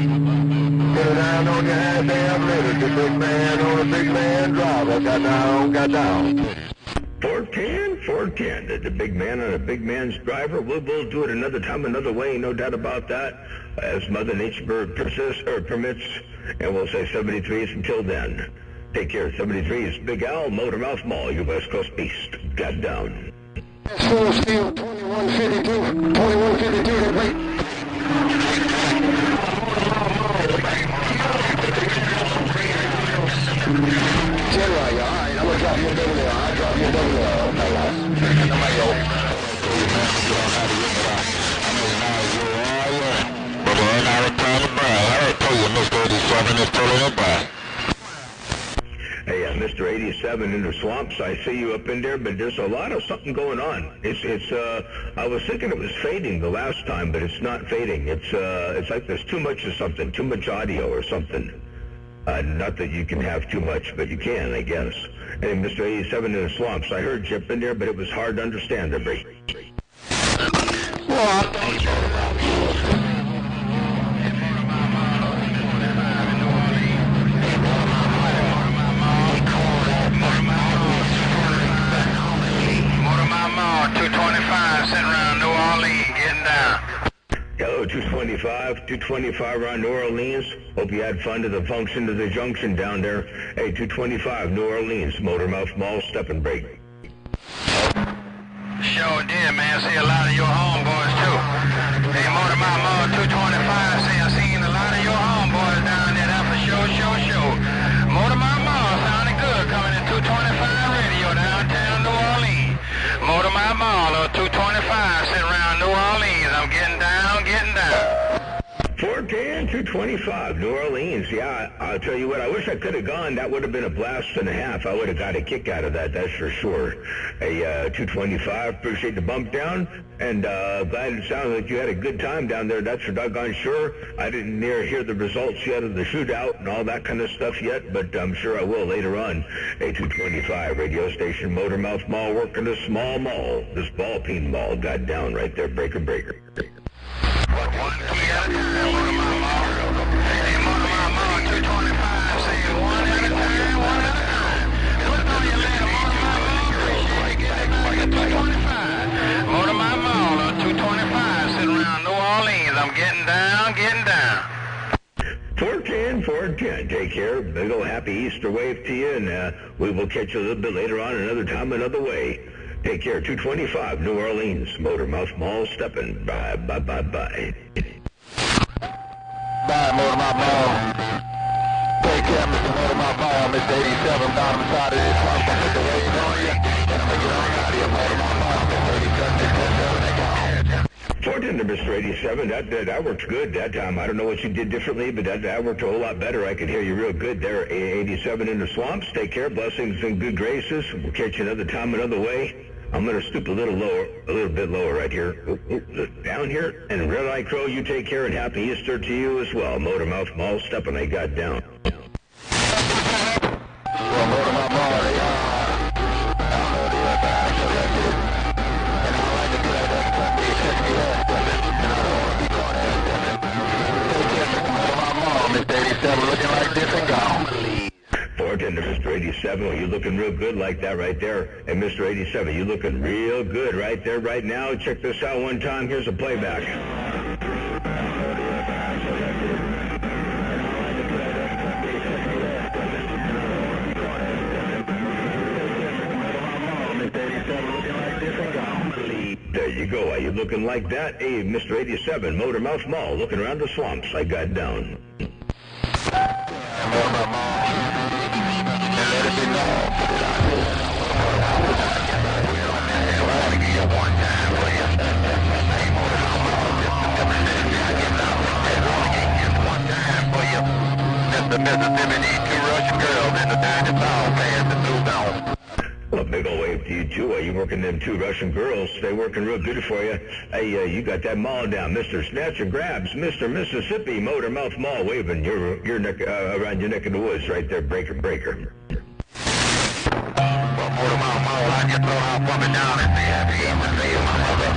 Get down on your half damn litter. The big man on a big man driver. Got down. 410. The big man on a big man's driver. We'll do it another time, another way, no doubt about that, as Mother Nature permits, and we'll say 73's until then. Take care. 73's Big Al, Motormouth Mall, your West Coast beast. Got down. Full steel, 2152, that rate. General, all right, I'm gonna drop you a double L. I'll drop you a double L. Hey, Mr. 87 in the swamps, I see you up in there, but there's a lot of something going on. I was thinking it was fading the last time, but it's not fading. It's like there's too much of something, too much audio or something. Not that you can have too much, but you can, I guess. Hey, Mr. 87 in the swamps, I heard you up in there, but it was hard to understand every. Motormouth Mall, 225, sitting around New Orleans, getting down. Hello, 225 around New Orleans. Hope you had fun to the function of the junction down there. Hey, 225, New Orleans, Motormouth Mall, step and break. Sure did, man. See a lot of your homeboys, too. Hey, Motormouth Mall, 225, say I seen a lot of your homeboys down there. That's for sure. Motormouth Mall sounding good coming in 225 radio downtown New Orleans. Motormouth Mall, 225, sitting around New Orleans. I'm getting down. 410, 225, New Orleans. Yeah, I'll tell you what, I wish I could have gone. That would have been a blast and a half. I would have got a kick out of that, that's for sure. Hey, 225, appreciate the bump down, and glad it sounded like you had a good time down there. That's for doggone sure. I didn't hear the results yet of the shootout and all that kind of stuff yet, but I'm sure I will later on. Hey, 225, radio station, Motormouth Mall, working a small mall. This ball peen mall got down right there, breaker. Motormouth Mall, 225, sitting around New Orleans. I'm getting down. 410, take care. Big ol' happy Easter wave to you, and we will catch you a little bit later on another time, another way. Take care. 225, New Orleans, Motormouth Mall, stepping. Bye. Bye, Motormouth Mall. Take care, Mr. Motormouth Mall. Mr. 87, bottom side of this one. Put the wave on you. And I'm going to get on out of here, Motormouth Mall. Mr. 87, 410 to Mr. 87, that worked good that time. I don't know what you did differently, but that worked a whole lot better. I could hear you real good there. 87 in the swamps. Take care. Blessings and good graces. We'll catch you another time, another way. I'm going to stoop a little bit lower right here. Down here. And Red Eye Crow, you take care, and happy Easter to you as well. Motormouth Mall, stepping, I got down. Well, Motormouth Mall, Mr. 87 looking like this and gone. 410 to Mr. 87, well, you're looking real good like that right there. And Mr. 87, you're looking real good right there right now. Check this out one time. Here's a playback. There you go. Are you looking like that? Hey, Mr. 87, Motormouth Mall, looking around the swamps. I got down. Motormouth Mall. And let it be known. Mr. Mississippi need to rush Russian girls in the dirty South paying the new down. Well, big old wave to you, too. You working them 2 Russian girls. They working real good for you. Hey, you got that mall down. Mr. Snatch and Grabs, Mr. Mississippi, Motor Mouth Mall, waving your neck, around your neck of the woods right there, breaker. Well, Motor Mouth Mall, I get thrown out from it down and say happy entertainment, my mother.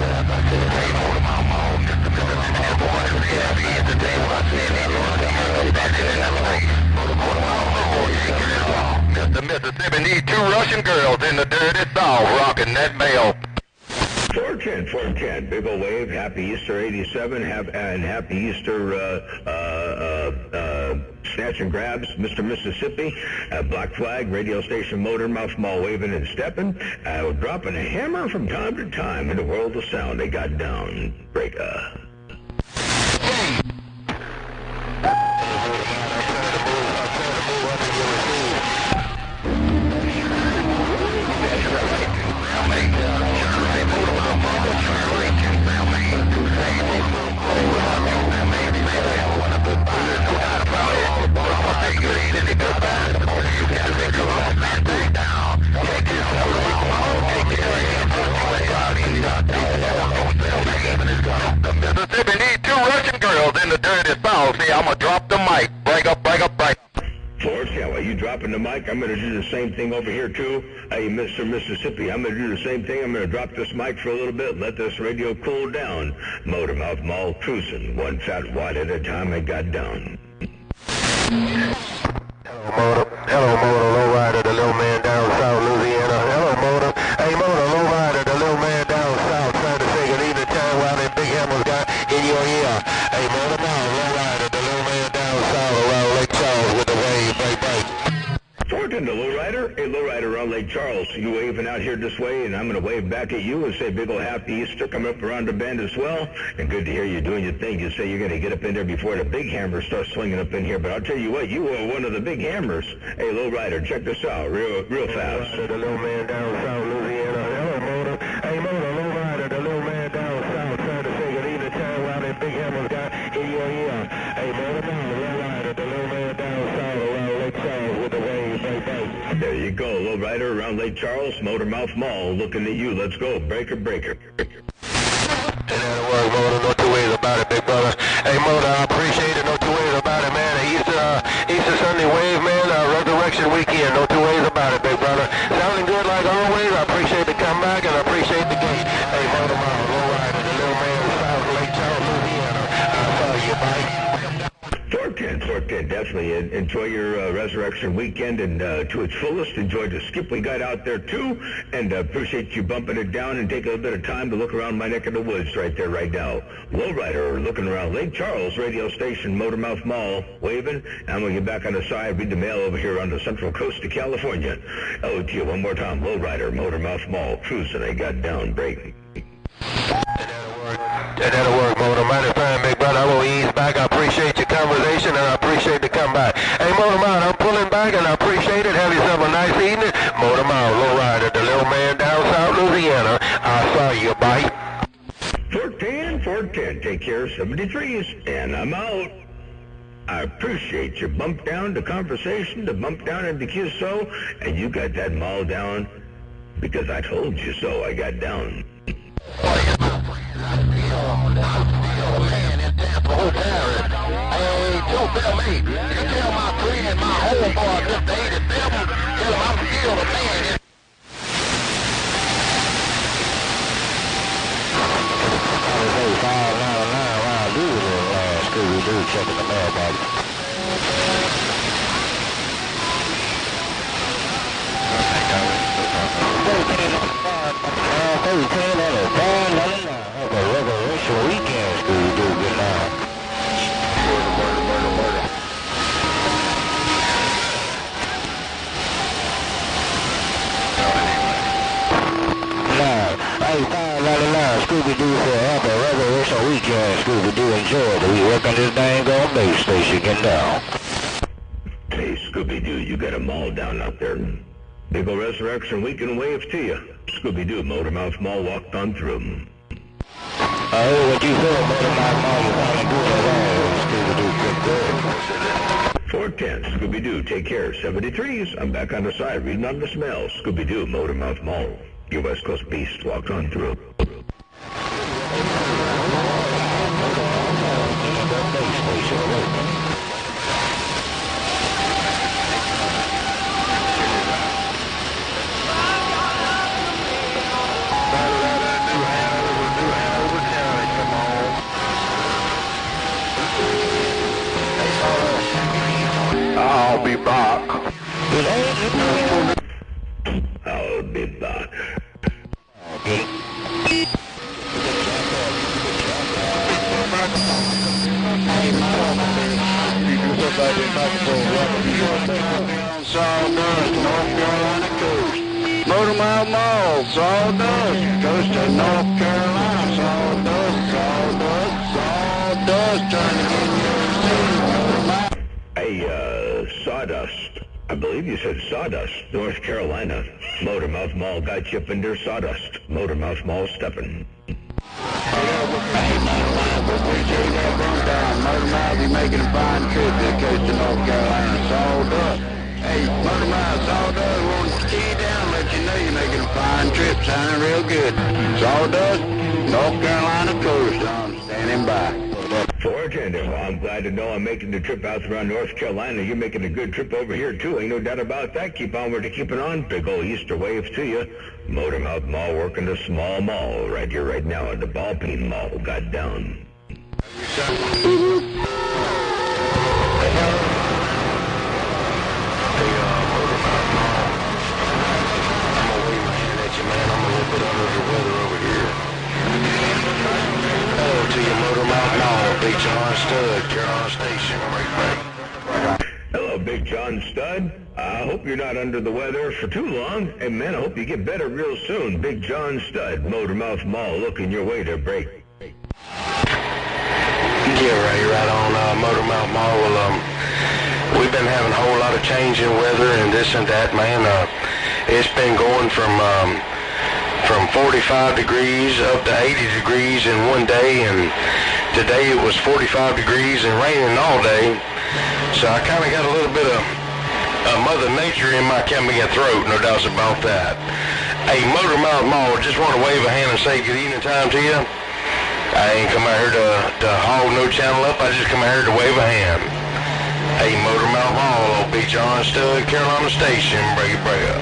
Hey, Motor Mouth Mall, Mr. Mississippi, boy, say happy entertainment. I say that, Lord, that's it in that place. Motor Mouth Mall, you get it all. Mr. Mississippi need 2 Russian girls in the dirty South rocking that bell. 410, big old wave, happy Easter 87, and happy Easter, Snatch and Grabs, Mr. Mississippi, Black Flag, radio station, Motor Mouth Mall, waving and stepping, dropping a hammer from time to time in the world of sound. They got down, breaker. Mississippi need 2 Russian girls in the dirty South. See, I'm gonna drop the mic. Break up. 410, well, you dropping the mic, I'm going to do the same thing over here, too. Hey, Mr. Mississippi, I'm going to do the same thing. I'm going to drop this mic for a little bit, let this radio cool down. Motor Mouth Mall cruising, one fat wad at a time, I got down. Hello, Motor, lowrider, the little man down South Louisiana. Hello, Motor. Hey, Motor, lowrider, the little man down South, trying to say good evening time while that big hammer's got in your ear. Hey, Motor, lowrider, the little man down South around Lake Charles with the wave, bye. Fortin, the lowrider. Hey, lowrider around Lake Charles. You waving out here this way, and I'm going to wave back at you and say big old happy Easter coming up around the bend as well. And good to hear you doing your thing. You say you're going to get up in there before the big hammer starts swinging up in here. But I'll tell you what, you are one of the big hammers. Hey, lowrider, check this out real fast. The little man down South Louisiana. Hello, Motor. Hey, Motor, lowrider, the little man down South, trying to say good evening time while that big hammer's got in your ear. Hey, Motor, lowrider, the little man down South around Lake Charles with the wave, bye. There you go, lowrider around Lake Charles, Motor Mouth Mall, looking at you. Let's go, breaker. And that'll work, Motor. No 2 ways about it, big brother. Hey, Motor, I appreciate it. No 2 ways about it, man. Easter Sunday wave, man. Resurrection weekend. No 2 ways about it, big brother. Sounding good like always. I appreciate the comeback and I appreciate the gate. Hey, Motor, lowrider, the little man South Lake Charles, Louisiana. I saw you, Mike. 410, definitely. Enjoy your resurrection weekend, and to its fullest, enjoy the skip we got out there, too, and appreciate you bumping it down and take a little bit of time to look around my neck of the woods right there, right now. Lowrider looking around Lake Charles radio station, Motor Mouth Mall, waving. I'm going to get back on the side, read the mail over here on the central coast of California. Oh, to you one more time. Lowrider, Motor Mouth Mall, cruising. I got down, break. That'll work, Motor. Mighty fine, big brother. I will ease back. I appreciate your conversation, and I appreciate the comeback. Hey, Motor Mouth, I'm pulling back, and I appreciate it. Have yourself a nice evening. Motor Mouth, lowrider, the little man down South Louisiana. I saw you, bite. 410, take care, 73s, and I'm out. I appreciate your bump down the conversation, the bump down into QSO, and you got that mall down because I told you so. I got down. Hey, Joe Bell, me. You tell my friend, my homeboy, Mr. 87, tell him I'm still the man. Scooby-Doo checking the mailbox. Resurrection weekend, Scooby-Doo, good night. Murder. Hey, 599, Scooby-Doo for Happy Resurrection weekend, Scooby-Doo, enjoy it. We work on this dang on base station, get down. Hey, Scooby-Doo, you got them all down out there. Big ol' resurrection weekend wave to you. Scooby-Doo, Motor Mouth Mall walked on through them. What you feel, Motor Mouth Mall? You finally good at all. Scooby-Doo, good. 410, Scooby-Doo, take care. 73s, I'm back on the side, reading on the smell. Scooby-Doo, Motormouth Mall. Your West Coast beast walks on through. I'll be back. I'll be back. Sawdust, North Carolina coast. Motormouth Mall, sawdust, goes to North Carolina. Sawdust, sawdust, sawdust, turning in your city. Hey, Sawdust. I believe you said Sawdust, North Carolina. Motormouth Mall got you up in their Sawdust. Motormouth Mall stepping. Motormouth, you making a fine trip to the coast of North Carolina. Sawdust. Hey, Motormouth, Sawdust, want to key down, let you know you're making a fine trip, sounding real good. Sawdust, North Carolina coast, I'm standing by. 410, well, I'm glad to know I'm making the trip out around North Carolina. You're making a good trip over here, too. Ain't no doubt about that. Keep onward to keeping on. Big ol' Easter wave to you. Motormouth Mall working the small mall right here, right now at the Ballpeen Mall. Got down. Hello to you, Motormouth Mall, Big John Stud, Carolina Station, right back. Hello, Big John Stud. I hope you're not under the weather for too long. And, man, I hope you get better real soon. Big John Stud, Motormouth Mall, looking your way to break. Yeah, right on, Motormouth Mall. Well, we've been having a whole lot of change in weather and this and that, man. It's been going from 45 degrees up to 80 degrees in one day, and today it was 45 degrees and raining all day. So I kind of got a little bit of Mother Nature in my Cambian throat, no doubts about that. Hey, Motormouth Mall, just want to wave a hand and say good evening time to you. I ain't come out here to hog no channel up, I just come out here to wave a hand. Hey, Motormouth Mall, old Big John Stud, Carolina Station, break it up.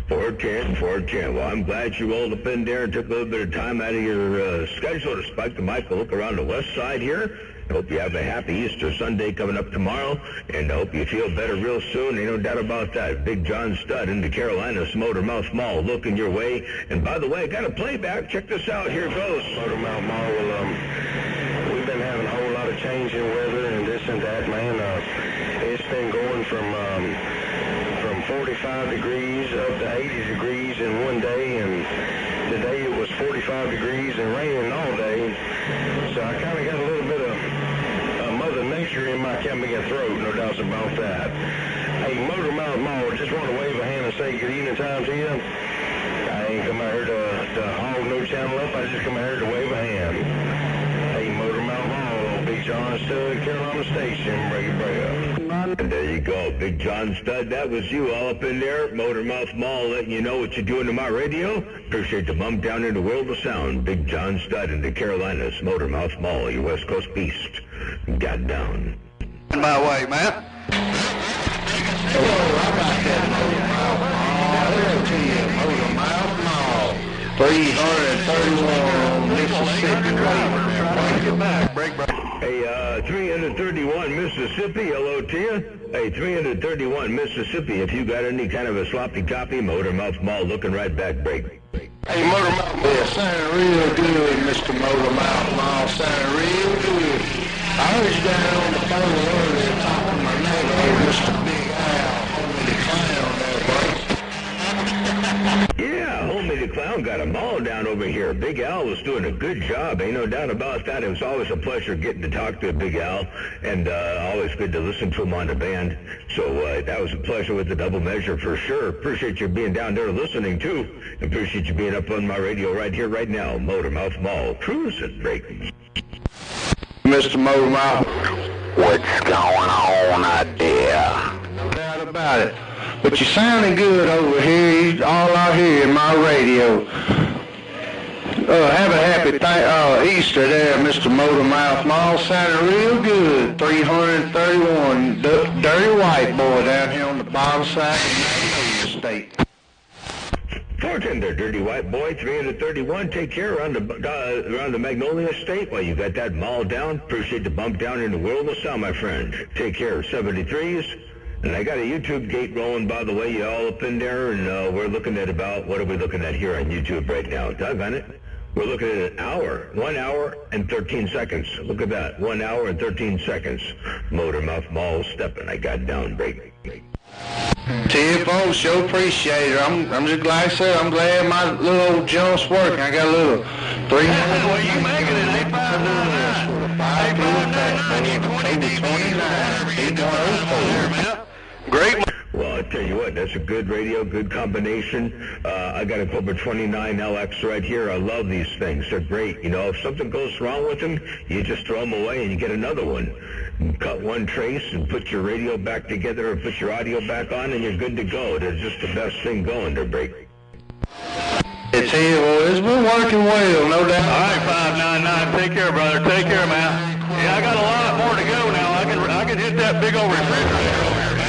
410. Well, I'm glad you rolled up in there and took a little bit of time out of your schedule to spike the mic and look around the west side here. I hope you have a happy Easter Sunday coming up tomorrow, and I hope you feel better real soon. Ain't no doubt about that. Big John Stud in the Carolinas, Motormouth Mall, looking your way. And by the way, I got a playback. Check this out. Here it goes. Motormouth Mall, well, we've been having a whole lot of change in weather and this and that, man. It's been going from 45 degrees up to 80 degrees in one day, and today it was 45 degrees and raining all day. So I kind of got a little bit of Mother Nature in my Cambian throat, no doubts about that. Hey, Motormouth Mall, just want to wave a hand and say good evening time to you. I ain't come out here to hog no channel up, I just come out here to wave a hand. Hey, Motormouth Mall, old Big John Stud, Carolina Station, break it up. And there you go, Big John Stud. That was you all up in there. Motormouth Mall letting you know what you're doing to my radio. Appreciate the bump down in the world of sound. Big John Stud in the Carolinas, Motormouth Mall, your West Coast beast. Got down. My way, man. Hello, how about that, Motormouth Mall? 331 Mississippi Road. Break. Hey, 331 Mississippi, hello to you. Hey, 331 Mississippi, if you got any kind of a sloppy copy, Motormouth Mall looking right back, break. Hey, Motormouth Mall, sounding real good, Mr. Motormouth Mall, sounding real good. I heard you down on the phone earlier talking my neighbor, Mr. Big Al, homie the clown there, buddy. Yeah, homie the clown got them all down over here. Big Al was doing a good job, ain't no doubt about that. It was always a pleasure getting to talk to Big Al, and always good to listen to him on the band. So that was a pleasure with the double measure for sure. Appreciate you being down there listening, too. Appreciate you being up on my radio right here, right now. Motormouth Mall, cruising, break. Mr. Motormouth. what's going on out there. No doubt about it. But you're sounding good over here, all out here in my radio. Have a happy Easter there, Mr. Motormouth Mall. Sounding real good. 331, dirty white boy down here on the bottom side of the state. Bartender, dirty white boy, 331. Take care around the Magnolia State while you got that mall down. Appreciate the bump down in the world of sound, my friend. Take care, 73s. And I got a YouTube gate rolling, by the way, you all up in there, and we're looking at about, what are we looking at here on YouTube right now? Doggone it. We're looking at an hour, 1 hour and 13 seconds. Look at that, 1 hour and 13 seconds. Motormouth Mall stepping, I got down break. TFO, sure appreciate it. I'm just glad I said, I'm glad my little old jump's working. I got a little 300. What are you making it? 8599. Great. Well, I tell you what, that's a good radio, good combination. I got a Cobra 29 LX right here. I love these things. They're great. You know, if something goes wrong with them, you just throw them away and you get another one. You cut one trace and put your radio back together or put your audio back on and you're good to go. They're just the best thing going. They're great. It's here, well, it's been working well, no doubt. All right, 599. Take care, brother. Take care, man. Yeah, I got a lot more to go now. I can hit that big old refrigerator over here, man.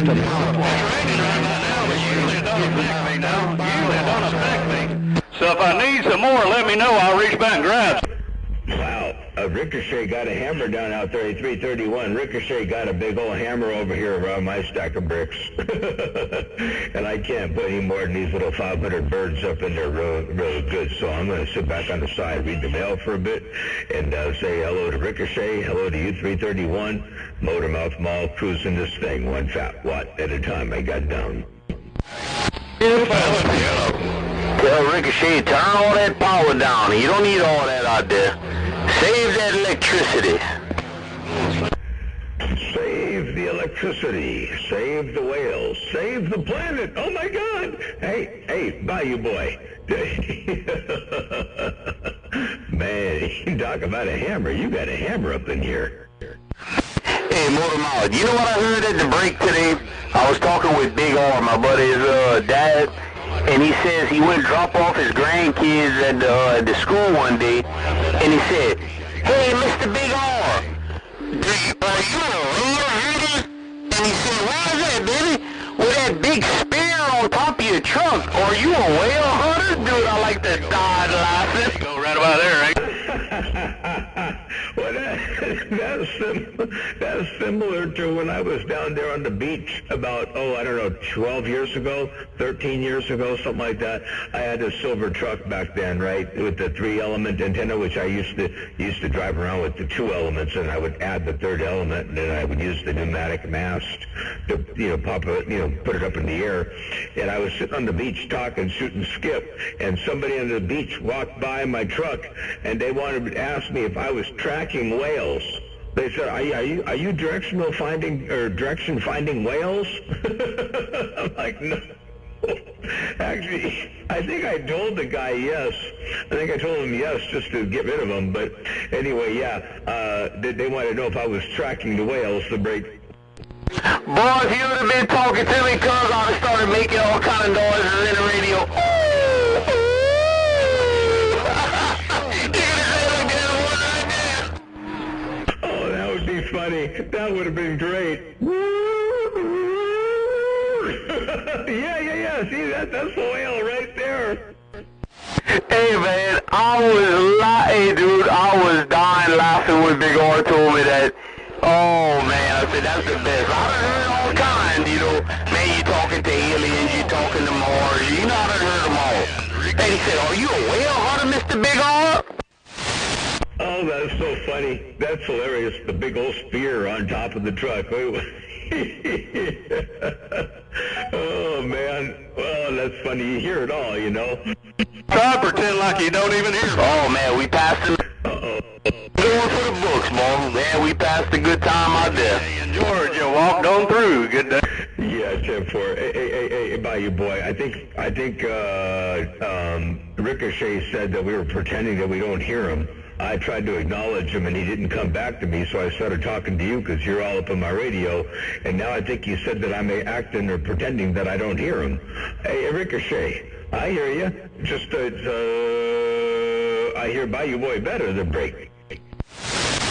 It's raining right now, but usually it don't affect me now. Usually it don't affect me. So if I need some more, let me know. I'll reach back and grab some. Wow, Ricochet got a hammer down out there at 331. Ricochet got a big old hammer over here around my stack of bricks. And I can't put any more than these little 500 birds up in there real good. So I'm going to sit back on the side, read the mail for a bit, and say hello to Ricochet, hello to you 331. Motormouth Mall cruising this thing, one fat watt at a time. I got down. Tell Ricochet, turn all that power down. You don't need all that out there. Save that electricity. Save the electricity. Save the whales. Save the planet. Oh, my God. Hey, Bayou Boy. Man, you talk about a hammer. You got a hammer up in here. Hey, Motormouth, you know what I heard at the break today? I was talking with Big R, my buddy's dad, and he says he went to drop off his grandkids at the school one day, and he said, "Hey, Mr. Big R, are you a whale hunter?" And he said, "Why is that, baby? With that big spear on top of your trunk, are you a whale hunter?" Dude, I like to die laughing. Go right about there, right? Well, that's similar to when I was down there on the beach about, 12 years ago, 13 years ago, something like that. I had a silver truck back then, right, with the 3-element antenna, which I used to drive around with the 2 elements, and I would add the 3rd element, and then I would use the pneumatic mast to, pop it, put it up in the air. And I was sitting on the beach talking, shooting skip, and somebody on the beach walked by my truck, and they wanted to ask me if I was tracking whales. They said, are you direction finding whales? I'm like, no. Actually, I think I told the guy yes. I think I told him yes just to get rid of him. But anyway, yeah, they wanted to know if I was tracking the whales to break. Boy, if you would have been talking to me, cuz I'd have started making all kind of noises in the radio. Oh, that would be funny. That would have been great. Yeah. See, that's the whale right there. Hey, man, I was dying laughing when Big R told me that. Oh, man, I said, that's the best. I've heard all kinds, Man, you talking to aliens, you talking to Mars, I've heard them all. And he said, are you a whale hunter, Mr. Big R? Oh, that's so funny. That's hilarious. The big old spear on top of the truck. Oh, man. Well, that's funny. You hear it all, Try to pretend like you don't even hear me. Oh, man, we passed it. Going for the books, Mom. Man, we passed a good time out there. Hey, in Georgia, walked on through. Good day. Yeah, 10-4. Hey, Bayou Boy. I think Ricochet said that we were pretending that we don't hear him. I tried to acknowledge him, and he didn't come back to me, so I started talking to you because you're all up on my radio, and now I think you said that I'm acting or pretending that I don't hear him. Hey, Ricochet, I hear you. Just, I hear Bayou Boy better than Break.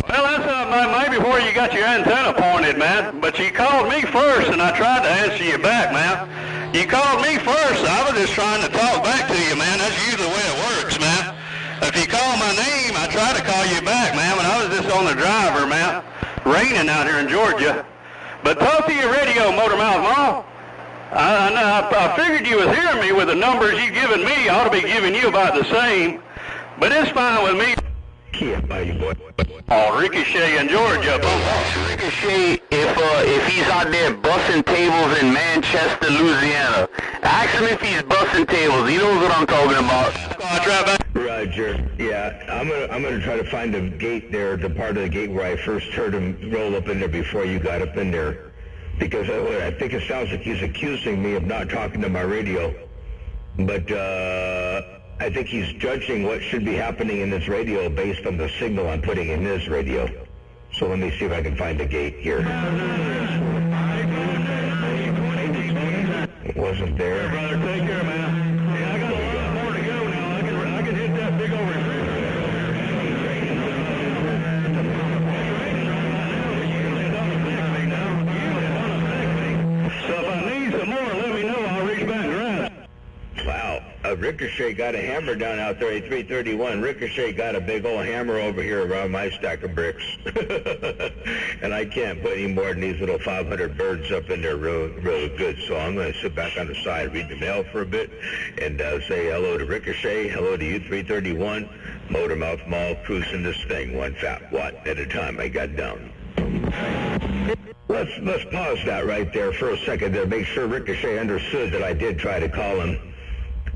Well, that's maybe where you got your antenna pointed, man. But you called me first, and I tried to answer you back, man. You called me first. I was just trying to talk back to you, man. That's usually the way it works, man. If you call my name, I try to call you back, man. When I was just on the driver, man. Raining out here in Georgia. But talk to your radio, Motormouth Mall. I figured you was hearing me with the numbers you given me. I ought to be giving you about the same. But it's fine with me. Yeah, Bayou Boy. Oh, Ricochet in Georgia. Ricochet, if he's out there busting tables in Manchester, Louisiana, ask him if he's busting tables. He knows what I'm talking about. Roger. Yeah, I'm gonna try to find a gate there, the part of the gate where I first heard him roll up in there before you got up in there, because I think it sounds like he's accusing me of not talking to my radio, but I think he's judging what should be happening in this radio based on the signal I'm putting in his radio. So let me see if I can find a gate here. It wasn't there. Brother, take care, man. Yeah, I got a lot more to go now. I can hit that big over. So if I need some more, let me know. I'll reach back and grab. Wow, Ricochet got a hammer down out there at 331. Ricochet got a big old hammer over here around my stack of bricks. And I can't put any more than these little 500 birds up in there real good. So I'm going to sit back on the side, read the mail for a bit, and say hello to Ricochet, hello to you 331, Motormouth Mall, cruising this thing, one fat watt at a time. I got down. Let's pause that right there for a second to make sure Ricochet understood that I did try to call him.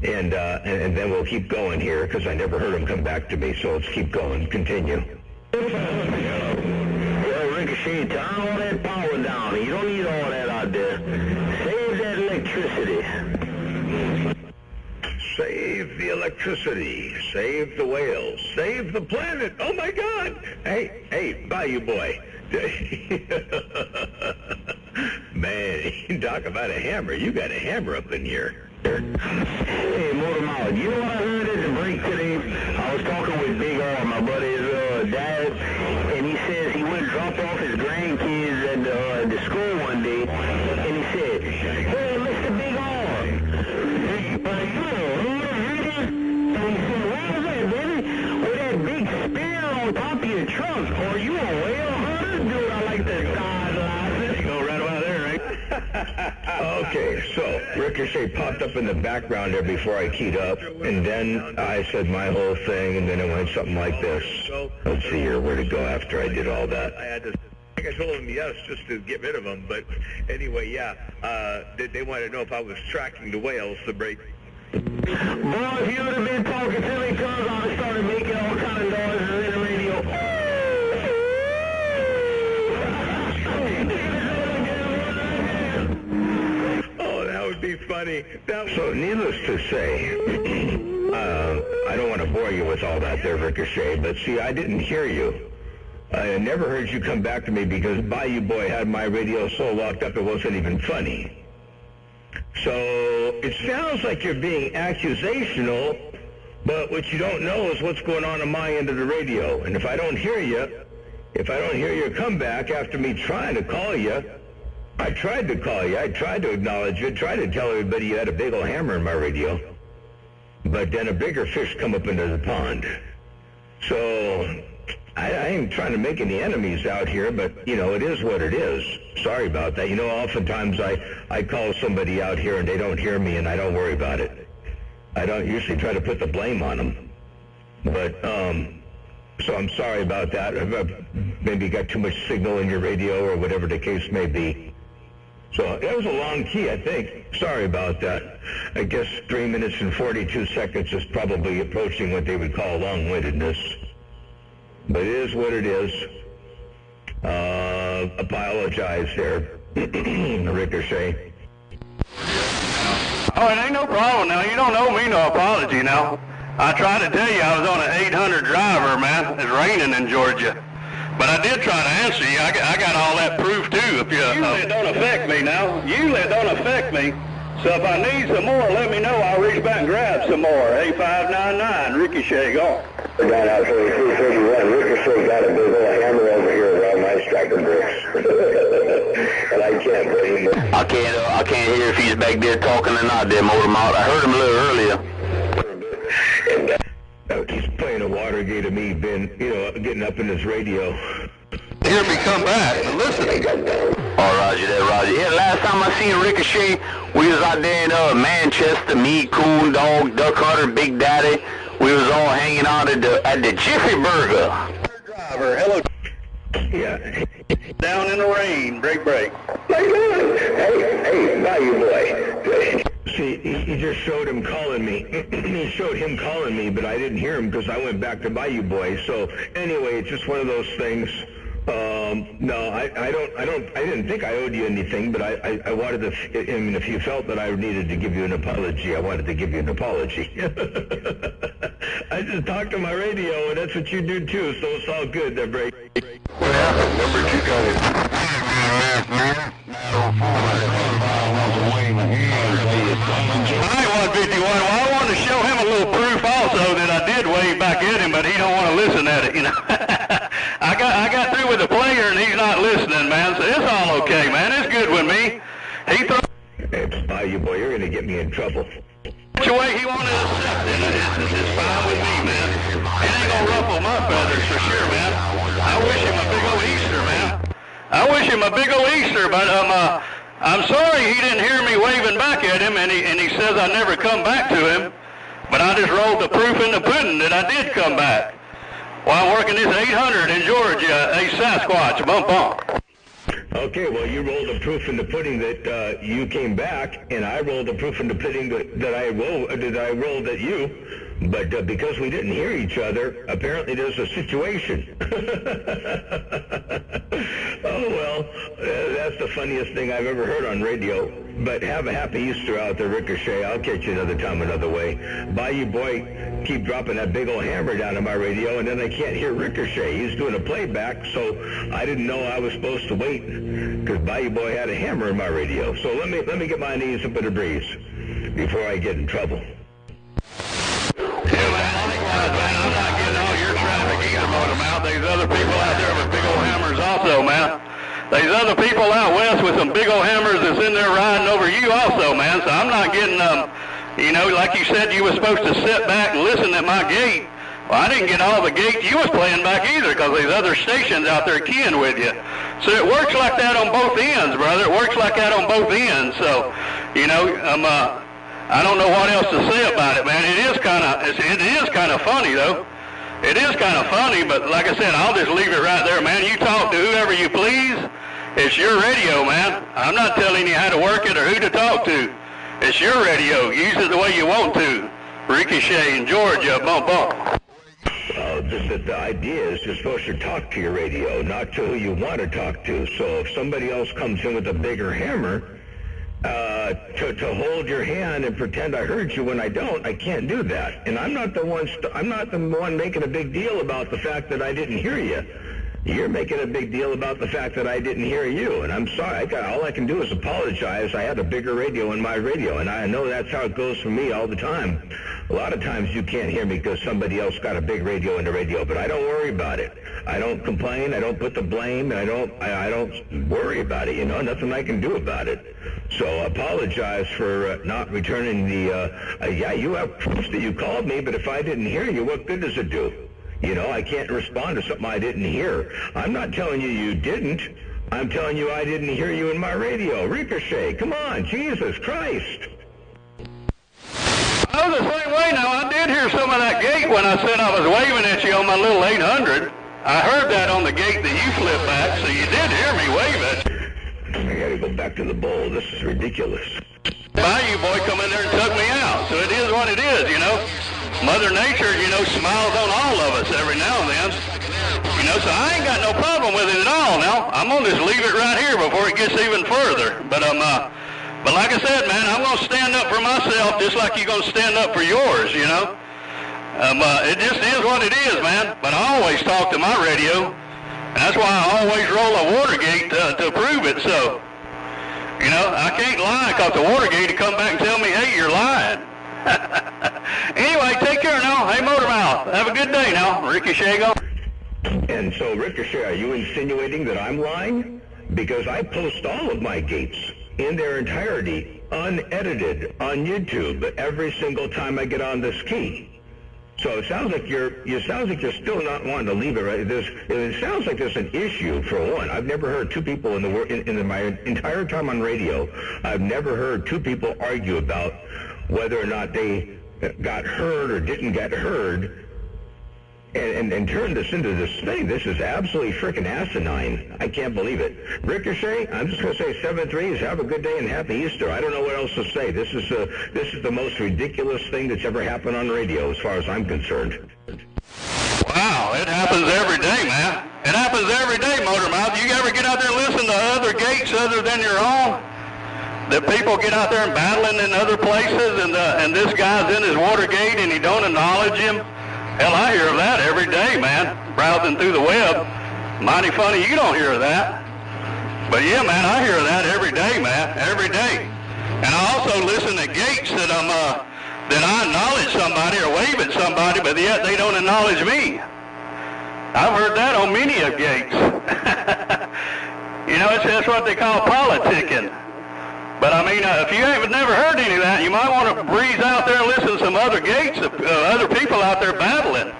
And then we'll keep going here, because I never heard him come back to me, so let's keep going. Continue. Well, Ricochet, turn all that power down. You don't need all that out there. Save that electricity. Save the electricity. Save the whales. Save the planet. Oh, my God. Hey, Bayou Boy. Man, you talk about a hammer. You got a hammer up in here. Hey, Motormouth, you know what I heard at the break today? I was talking with Big R, my buddy's dad, and he says he went and dropped off his grandkids at the school one day, and he said, hey, Mr. Big R, you heard that? And he said, what was that, baby? With that big spear on top of your trunk. Are you a whale hunter? Dude, I like that side. You go right about there, right? Okay, so Ricochet popped up in the background there before I keyed up, and then I said my whole thing, and then it went something like this. Let's see here, where to go after I did all that. I told him yes just to get rid of him, but anyway, yeah, they wanted to know if I was tracking the whales to break. Boy, if you would have been talking to me, cuz I would have started making all kind of noises in the radio. Oh, that would be funny. So needless to say, I don't want to bore you with all that there, Ricochet, but see, I didn't hear you. I never heard you come back to me because Bayou Boy had my radio so locked up it wasn't even funny. So it sounds like you're being accusational, but what you don't know is what's going on my end of the radio. And if I don't hear you, if I don't hear your comeback after me trying to call you, I tried to call you, I tried to acknowledge you, tried to tell everybody you had a big old hammer in my radio, but then a bigger fish come up into the pond. So I ain't trying to make any enemies out here, but, you know, it is what it is. Sorry about that. You know, oftentimes I call somebody out here and they don't hear me and I don't worry about it. I don't usually try to put the blame on them. But, so I'm sorry about that. I've maybe got too much signal in your radio or whatever the case may be. So that was a long key, I think. Sorry about that. I guess 3 minutes and 42 seconds is probably approaching what they would call long-windedness. But it is what it is. Apologize there, Ricochet. Oh, it ain't no problem now. You don't owe me no apology now. I tried to tell you I was on an 800 driver, man. It's raining in Georgia. But I did try to answer you. I got all that proof, too. If usually it don't affect me now. Usually it don't affect me. So if I need some more, let me know. I'll reach back and grab some more. A599, Ricochet, go. Down out 331, Ricochet got a big old hammer over here around my striker bricks. And I can't blame him. I can't hear if he's back there talking or not there, Motor Mouth. I heard him a little earlier. He's playing a Watergate of me, Ben, getting up in his radio. Hear me come back. Listen. Oh, Roger that, Roger. Yeah, last time I seen Ricochet, we was out there in Manchester, me, Coon Dog, Duck Hunter, Big Daddy. We was all hanging out at the Jiffy Burger. Driver, hello. Yeah. Down in the rain, break. Hey, Bayou Boy. See, he just showed him calling me. He showed him calling me, but I didn't hear him because I went back to Bayou Boy. So anyway, it's just one of those things. No, I didn't think I owed you anything, but I wanted to, I mean, if you felt that I needed to give you an apology, I wanted to give you an apology. I just talked to my radio, and that's what you do too, so it's all good there, Brady. What happened? Number 2 got it. 9151, well, I wanted to show him a little proof also that I did wave back at him, but he don't want to listen at it, I got through with the player and he's not listening, man, so it's all okay, man. It's good with me. He throws... Hey, Bayou Boy, you're going to get me in trouble. Which way he wanted to accept it. It's fine with me, man. It ain't going to ruffle my feathers for sure, man. I wish him a big old Easter, man. I wish him a big old Easter, but I'm sorry he didn't hear me waving back at him, and he says I never come back to him. But I just rolled the proof in the pudding that I did come back. While I'm working this 800 in Georgia, a Sasquatch, bump. Okay, well, you rolled the proof in the pudding that you came back, and I rolled the proof in the pudding that I rolled at you. But because we didn't hear each other, apparently there's a situation. Oh, well, that's the funniest thing I've ever heard on radio. But have a happy Easter out there, Ricochet. I'll catch you another time, another way. Bayou Boy, keep dropping that big old hammer down on my radio, and then I can't hear Ricochet. He's doing a playback, so I didn't know I was supposed to wait because Bayou Boy had a hammer in my radio. So let me get my knees up in the breeze before I get in trouble. Yeah, man, I'm not getting all your traffic either, Motor Mouth. There's other people out there with big old hammers also, man. There's other people out west with some big old hammers that's in there riding over you also, man. So I'm not getting, like you said, you were supposed to sit back and listen at my gate. Well, I didn't get all the gates you was playing back either because there's other stations out there keying with you. So it works like that on both ends, brother. It works like that on both ends. So, I don't know what else to say about it, man. It is kind of funny, though. It is kind of funny, but like I said, I'll just leave it right there, man. You talk to whoever you please. It's your radio, man. I'm not telling you how to work it or who to talk to. It's your radio. Use it the way you want to. Ricochet in Georgia, bump. The idea is you're supposed to talk to your radio, not to who you want to talk to. So if somebody else comes in with a bigger hammer, to hold your hand and pretend I heard you when I don't, I can't do that. And I'm not the one making a big deal about the fact that I didn't hear you. You're making a big deal about the fact that I didn't hear you, and I'm sorry. All I can do is apologize. I had a bigger radio in my radio, and I know that's how it goes for me all the time. A lot of times you can't hear me because somebody else got a big radio in the radio, but I don't worry about it. I don't complain. I don't put the blame, and I don't worry about it. Nothing I can do about it. So apologize for not returning the. You have proof that you called me, but if I didn't hear you, what good does it do? I can't respond to something I didn't hear. I'm not telling you you didn't. I'm telling you I didn't hear you in my radio. Ricochet, come on, Jesus Christ. I was the same way now. I did hear some of that gate when I said I was waving at you on my little 800. I heard that on the gate that you flipped back, so you did hear me wave at you. I gotta go back to the bowl. This is ridiculous. Bayou Boy come in there and took me out, so it is what it is, Mother Nature, smiles on all of us every now and then. So I ain't got no problem with it at all now. I'm going to just leave it right here before it gets even further. But like I said, man, I'm going to stand up for myself just like you're going to stand up for yours, It just is what it is, man. But I always talk to my radio, and that's why I always roll a Watergate to prove it. So, you know, I can't lie because the Watergate to come back and tell me, hey, you're lying. Anyway, take care now. Hey, Motormouth, have a good day now. Ricky Shago. And so, Ricochet, are you insinuating that I'm lying? Because I post all of my gates in their entirety, unedited, on YouTube every single time I get on this key. So it sounds like you're still not wanting to leave it right. It sounds like there's an issue for one. I've never heard two people in my entire time on radio. I've never heard two people argue about whether or not they got heard or didn't get heard. And turn this into this thing. This is absolutely freaking asinine. I can't believe it. Ricochet, I'm just going to say 7-3s. Have a good day and happy Easter. I don't know what else to say. This is the most ridiculous thing that's ever happened on radio as far as I'm concerned. Wow, it happens every day, man. It happens every day, Motormouth. You ever get out there and listen to other gates other than your own? That people get out there and battling in other places, and this guy's in his Watergate and he don't acknowledge him. Hell, I hear of that every day, man, browsing through the web. Mighty funny you don't hear of that. But yeah, man, I hear of that every day, man, every day. And I also listen to gates that I acknowledge somebody or wave at somebody, but yet they don't acknowledge me. I've heard that on many of gates. You know, that's what they call politicking. But I mean, if you haven't never heard any of that, you might want to breeze out there and listen to some other gates, other people out there battling.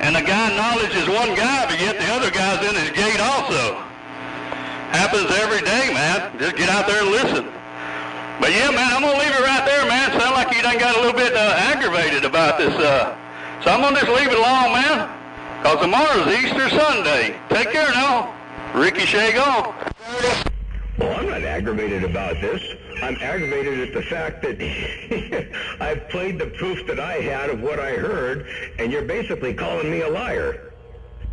And the guy acknowledges one guy, but yet the other guy's in his gate also. Happens every day, man. Just get out there and listen. But yeah, man, I'm going to leave it right there, man. Sound like you done got a little bit aggravated about this. So I'm going to just leave it alone, man. Because tomorrow's Easter Sunday. Take care now. Ricky Shago. Well, I'm not aggravated about this. I'm aggravated at the fact that I've played the proof that I had of what I heard, and you're basically calling me a liar.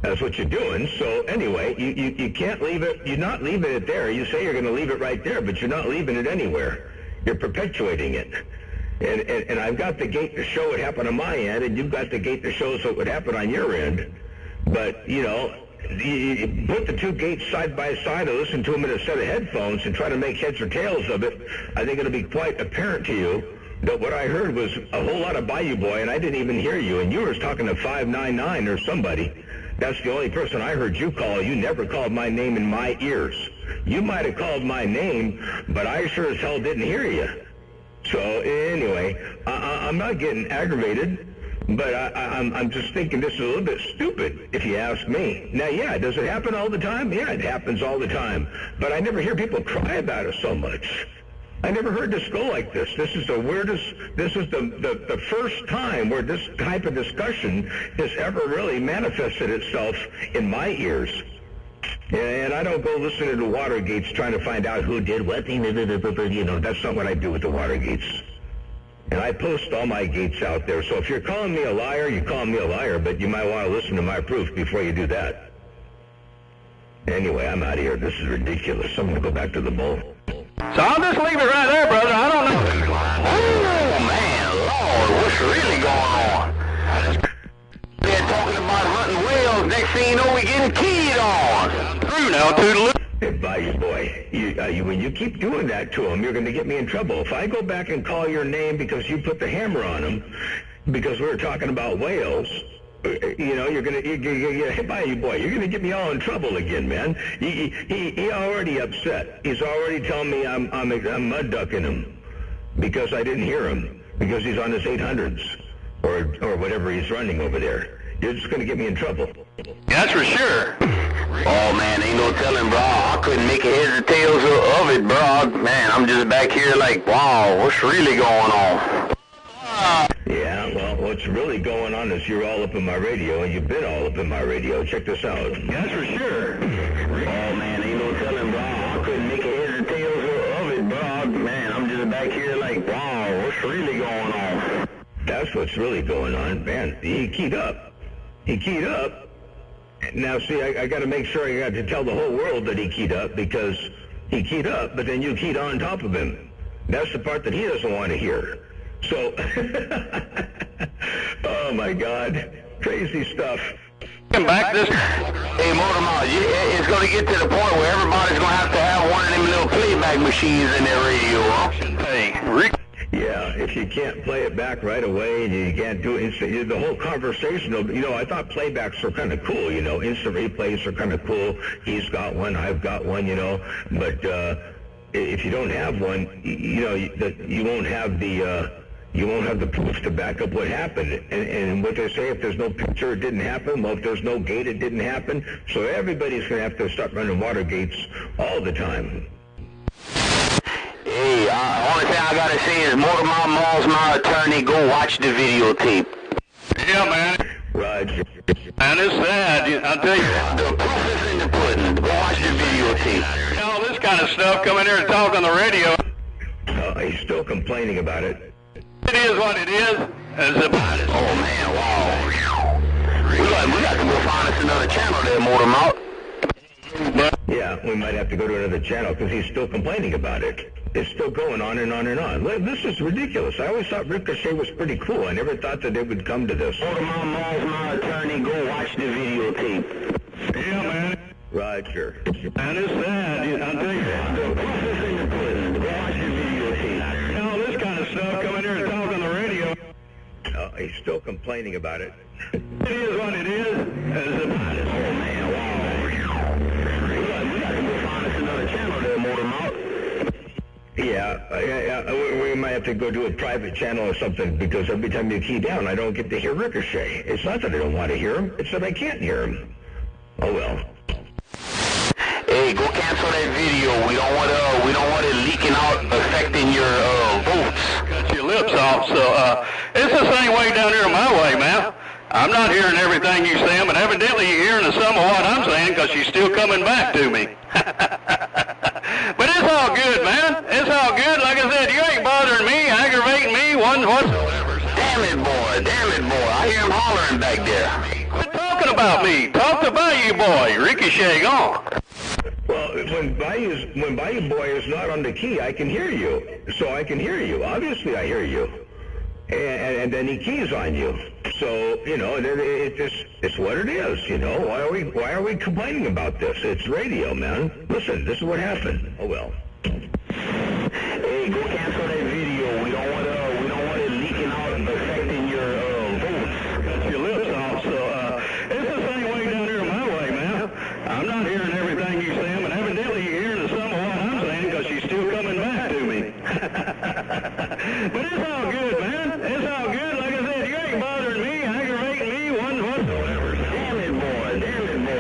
That's what you're doing. So anyway, you can't leave it. You're not leaving it there. You say you're going to leave it right there, but you're not leaving it anywhere. You're perpetuating it. And I've got the gate to show what happened on my end, and you've got the gate to show us what would happen on your end. But, you know, you put the two gates side by side and listen to them in a set of headphones and try to make heads or tails of it. I think it'll be quite apparent to you that what I heard was a whole lot of Bayou Boy, and I didn't even hear you. And you were talking to 599 or somebody. That's the only person I heard you call. You never called my name in my ears. You might have called my name, but I sure as hell didn't hear you. So anyway, I'm not getting aggravated. But I'm just thinking this is a little bit stupid, if you ask me. Now, yeah, does it happen all the time? Yeah, it happens all the time. But I never hear people cry about it so much. I never heard this go like this. This is the weirdest, this is the first time where this type of discussion has ever really manifested itself in my ears. And I don't go listening to Watergates trying to find out who did what. You know, that's not what I do with the Watergates. And I post all my gates out there. So if you're calling me a liar, you call me a liar, but you might want to listen to my proof before you do that. Anyway, I'm out of here. This is ridiculous. I'm going to go back to the bowl. So I'll just leave it right there, brother. I don't know. Oh, man, Lord, what's really going on? They're talking about hunting whales. Next thing you know, we getting keyed on. Through now, toodaloo. Hey, Bayou Boy, when you keep doing that to him, you're going to get me in trouble. If I go back and call your name because you put the hammer on him, because we were talking about whales, you know, you're going to, hey, Bayou Boy, you're going to get me all in trouble again, man. He already upset. He's already telling me I'm mud ducking him because I didn't hear him, because he's on his 800s or whatever he's running over there. You're just going to get me in trouble. That's for sure. Oh, man, ain't no telling, bro. I couldn't make heads or tails of it, bro. Man, I'm just back here like, wow, what's really going on? Yeah, well, what's really going on is you're all up in my radio, and you've been all up in my radio. Check this out. That's for sure. Oh, man, ain't no telling, bro. I couldn't make heads or tails of it, bro. Man, I'm just back here like, wow, what's really going on? That's what's really going on. Man, he keyed up. He keyed up. Now, see, I got to make sure I got to tell the whole world that he keyed up, because he keyed up, but then you keyed on top of him. That's the part that he doesn't want to hear. So, oh my God, crazy stuff. Back this. Hey, Motormouth, it's going to get to the point where everybody's going to have one of them little playback machines in their radio, huh? Hey, Rick. Yeah, if you can't play it back right away and you can't do it, the whole conversation, I thought playbacks are kind of cool, instant replays are kind of cool. He's got one, I've got one, but if you don't have one, you won't have the proof to back up what happened. And what they say, if there's no picture, it didn't happen. Well, if there's no gate, it didn't happen. So everybody's going to have to start running water gates all the time. Hey, only thing I gotta say is Motormouth Mall's my attorney. Go watch the videotape. Yeah, man. Roger. And it's sad. I'll tell you. The proof is in the pudding. Go watch the videotape. All this kind of stuff coming here and talk on the radio. He's still complaining about it. It is what it is. It's about it. Oh man, wow. We got to go find us another channel there, Motormouth. Yeah, we might have to go to another channel because he's still complaining about it. It's still going on and on and on. This is ridiculous. I always thought Ricochet was pretty cool. I never thought that it would come to this. Motormouth Mall's my attorney. Go watch the videotape. Yeah, man. Roger. And it's sad. I'll tell you. The proof is in the pudding. Go watch the videotape. All this kind of stuff coming here and talk on the radio. He's still complaining about it. It is what it is. It's about it. Oh man, wow. We got to go find us another channel there, Motormouth. Yeah, we might have to go to a private channel or something because every time you key down, I don't get to hear Ricochet. It's not that I don't want to hear him; it's that I can't hear him. Oh well. Hey, go cancel that video. We don't want it leaking out, affecting your votes. Cut your lips off. So it's the same way down here my way, man. I'm not hearing everything you say, but evidently you're hearing some of what I'm saying because she's still coming back to me. But it's all good, man. It's all good. Like I said, you ain't bothering me, aggravating me, whatsoever. Damn it, boy. I hear him hollering back there. Quit talking about me. Talk to Bayou Boy. Ricochet on. Well, when Bayou Boy is not on the key, I can hear you. So I can hear you. Obviously, I hear you. And then he keys on you. So, it's what it is, Why are we complaining about this? It's radio, man. Listen, this is what happened. Oh, well. Hey, go cancel that video. We don't want it leaking out and affecting your votes. Cut your lips off. So, it's the same way down here my way, man. I'm not hearing everything you say, but evidently you're hearing some of what I'm saying because she's still coming back to me. But it's all good, man. It's all good. Like I said, you ain't bothering me, aggravating me, whatsoever. Damn it, boy.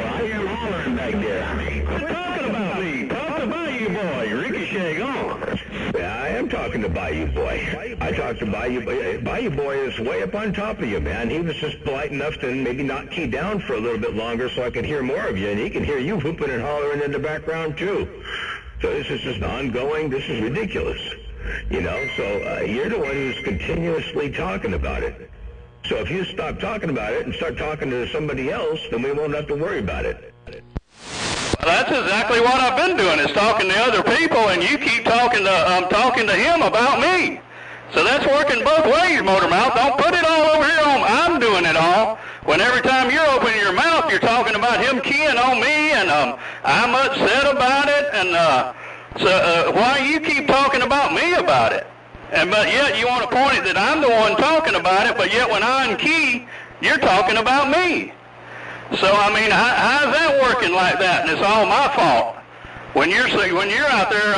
I hear him hollering back there. Quit talking about me. Talk to Bayou Boy. Ricochet on. Yeah, I am talking to Bayou Boy. I talked to Bayou Boy. Bayou Boy is way up on top of you, man. He was just polite enough to maybe not key down for a little bit longer so I could hear more of you, and he can hear you whooping and hollering in the background, too. So this is just ongoing. This is ridiculous. So you're the one who's continuously talking about it. So if you stop talking about it and start talking to somebody else, then we won't have to worry about it. Well, that's exactly what I've been doing, is talking to other people, and you keep talking to him about me. So that's working both ways, Motormouth. Don't put it all over here on I'm doing it all, when every time you're opening your mouth, you're talking about him keying on me, and I'm upset about it, and so why you keep talking about me about it? But yet you want to point it that I'm the one talking about it, but yet when I unkey, you're talking about me. So I mean, how's that working like that? And it's all my fault. When you're out there,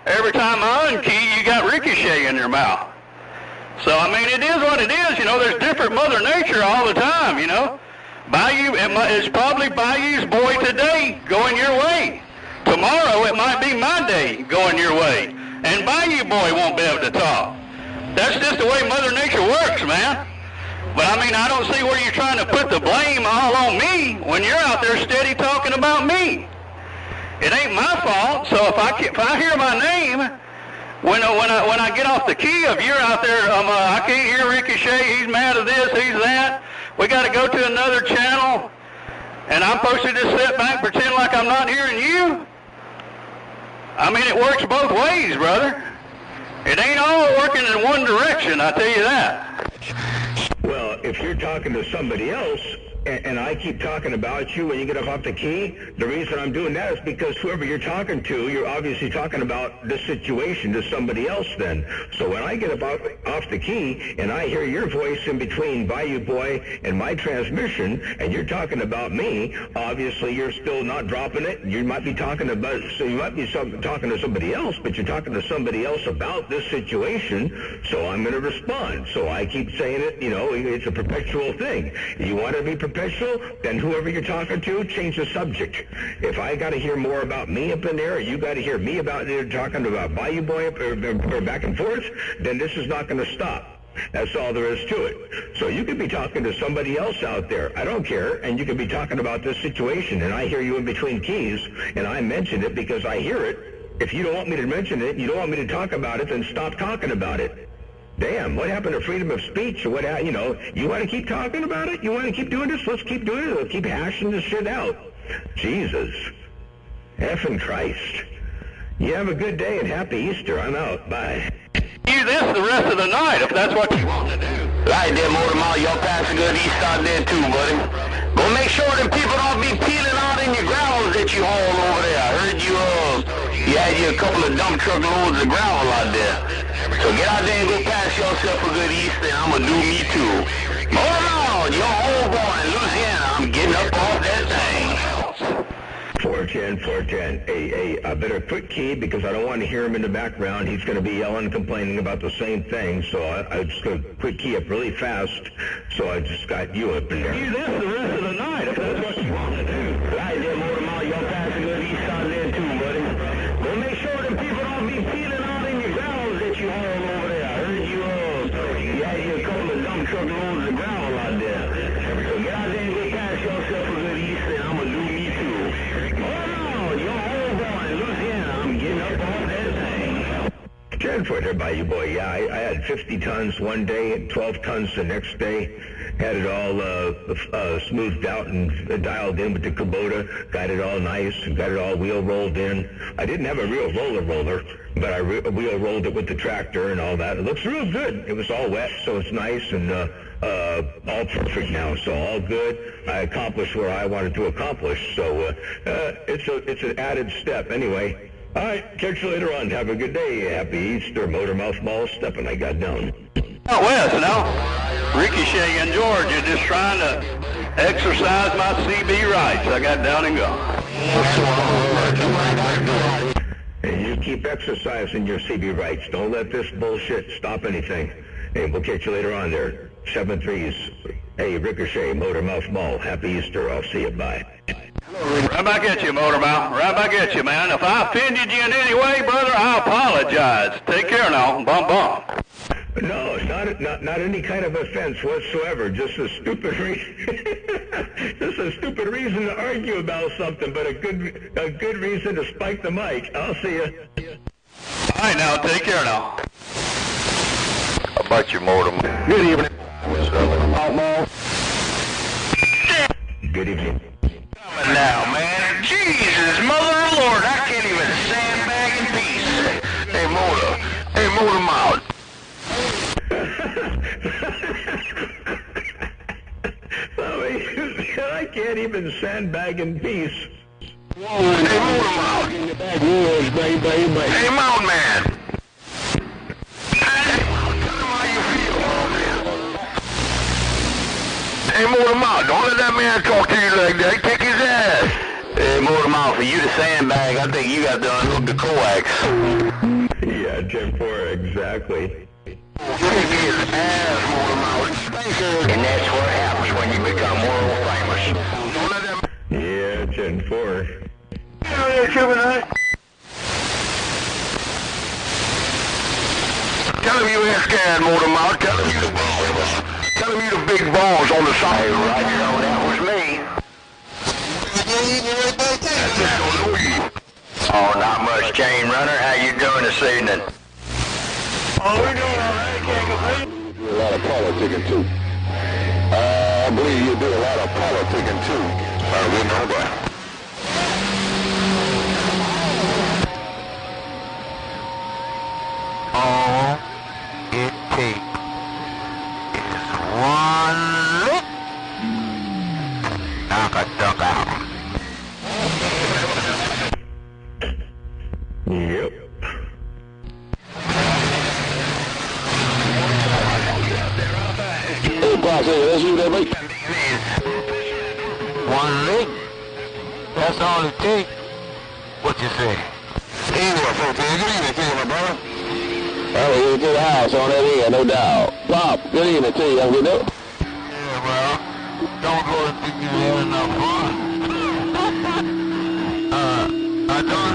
every time I unkey, you got Ricochet in your mouth. So I mean, it is what it is. There's different Mother Nature all the time. Bayou, it's probably Bayou's boy today going your way. Tomorrow it might be my day going your way, and Bayou Boy won't be able to talk. That's just the way Mother Nature works, man. But I mean, I don't see where you're trying to put the blame all on me when you're out there steady talking about me. It ain't my fault. So if I hear my name when I get off the key of you're out there, I can't hear Ricochet. He's mad at this. He's that. We got to go to another channel, and I'm supposed to just sit back, pretend like I'm not hearing you. I mean, it works both ways, brother. It ain't all working in one direction, I tell you that. Well, if you're talking to somebody else, and I keep talking about you when you get up off the key, the reason I'm doing that is because whoever you're talking to, you're obviously talking about this situation to somebody else then. So when I get up off the key and I hear your voice in between Bayou Boy and my transmission, and you're talking about me, obviously you're still not dropping it. You might be talking about, so you might be talking to somebody else, but you're talking to somebody else about this situation, so I'm going to respond. So I keep saying it, it's a perpetual thing. You want to be perpetual, then whoever you're talking to, change the subject. If I got to hear more about me up in there, or you got to hear me about talking about Bayou Boy or back and forth, then this is not going to stop. That's all there is to it. So you could be talking to somebody else out there. I don't care. And you could be talking about this situation, and I hear you in between keys, and I mention it because I hear it. If you don't want me to mention it, you don't want me to talk about it, then stop talking about it. Damn, what happened to freedom of speech? You want to keep talking about it? You want to keep doing this? Let's keep doing it. Let's keep hashing this shit out. Jesus. Effing Christ. You have a good day and happy Easter. I'm out. Bye. Do this the rest of the night if that's what you want to do. Right there, Mortimer. Y'all pass a good Easter out there too, buddy. Go make sure them people don't be peeling out in your gravels that you haul over there. I heard you had you a couple of dump truck loads of gravel out there. So get out there and go pass yourself a good Easter, and I'm going to do me too. Mortimer, your old boy in Louisiana, I'm getting up off that thing. 410. Hey, I better quick key because I don't want to hear him in the background. He's going to be yelling, complaining about the same thing. So I just going to quick key up really fast. So I just got you up in there. Do this the rest of the night if that's what you want to do. Right there, Mortimer. Y'all pass a good Easter out there too, buddy. Go make sure them people don't be peeling out in your gravels that you haul over there. I heard you had you a couple of dump truck loads of gravel out there. So get out there and go pass yourself a good Easter, and I'm going to do me too. Your old boy in Louisiana, I'm getting up off that thing. 10 footer by you, boy. Yeah, I had 50 tons one day and 12 tons the next day. Had it all smoothed out and dialed in with the Kubota. Got it all nice. Got it all wheel rolled in. I didn't have a real roller, but I wheel rolled it with the tractor and all that. It looks real good. It was all wet, so it's nice and all perfect now. So all good. I accomplished what I wanted to accomplish. So it's an added step. Anyway, all right. Catch you later on. Have a good day. Happy Easter. Motormouth Mall stepping. I got down. Out west now. Ricochet in Georgia, just trying to exercise my CB rights. I got down and gone. And you keep exercising your CB rights. Don't let this bullshit stop anything. Hey, we'll catch you later on there. 7-3s. Hey, Ricochet, Motormouth Mall. Happy Easter. I'll see you. Bye. Right back at you, Motormouth. Right back at you, man. If I offended you in any way, brother, I apologize. Take care now. Bum. No, not any kind of offense whatsoever. Just a stupid reason to argue about something, but a good reason to spike the mic. I'll see you. All right, now take care now. How about you, Mortimer? Good evening. Good evening. Coming now, man. Jesus, mother of the Lord, I can't even sandbag in peace. Hey, Mortimer. I can't even sandbag in peace. Hey, Mortimer. Hey, Mountain Man. Hey, Mortimer, don't let that man talk to you like that. Kick his ass. Hey, Mortimer, for you to sandbag, I think you got to unhook the coax. Yeah, 10-4, exactly. Kick his ass, Mortimer. And that's what happens when you become world famous. Don't let that... Yeah, 10-4. Tell him you ain't scared, Mortimer. Tell him you the balls. Tell him you the big balls on the side. Hey, Roger, that was me. That's it, don't know you. Oh, not much, Chain Runner. How you doing this evening? Oh, we're doing all right. Can't complain. You do a lot of politicking, too. I believe you do a lot of politicking, too. We know that. Oh, I said, that's you that make. One lick. That's all it takes. What you say? Anyway, folks, good evening to you, my brother. I'm here to the house on that end, no doubt. Bob, good evening to you. I'm getting up. Yeah, well, don't go and think you're having enough fun. I told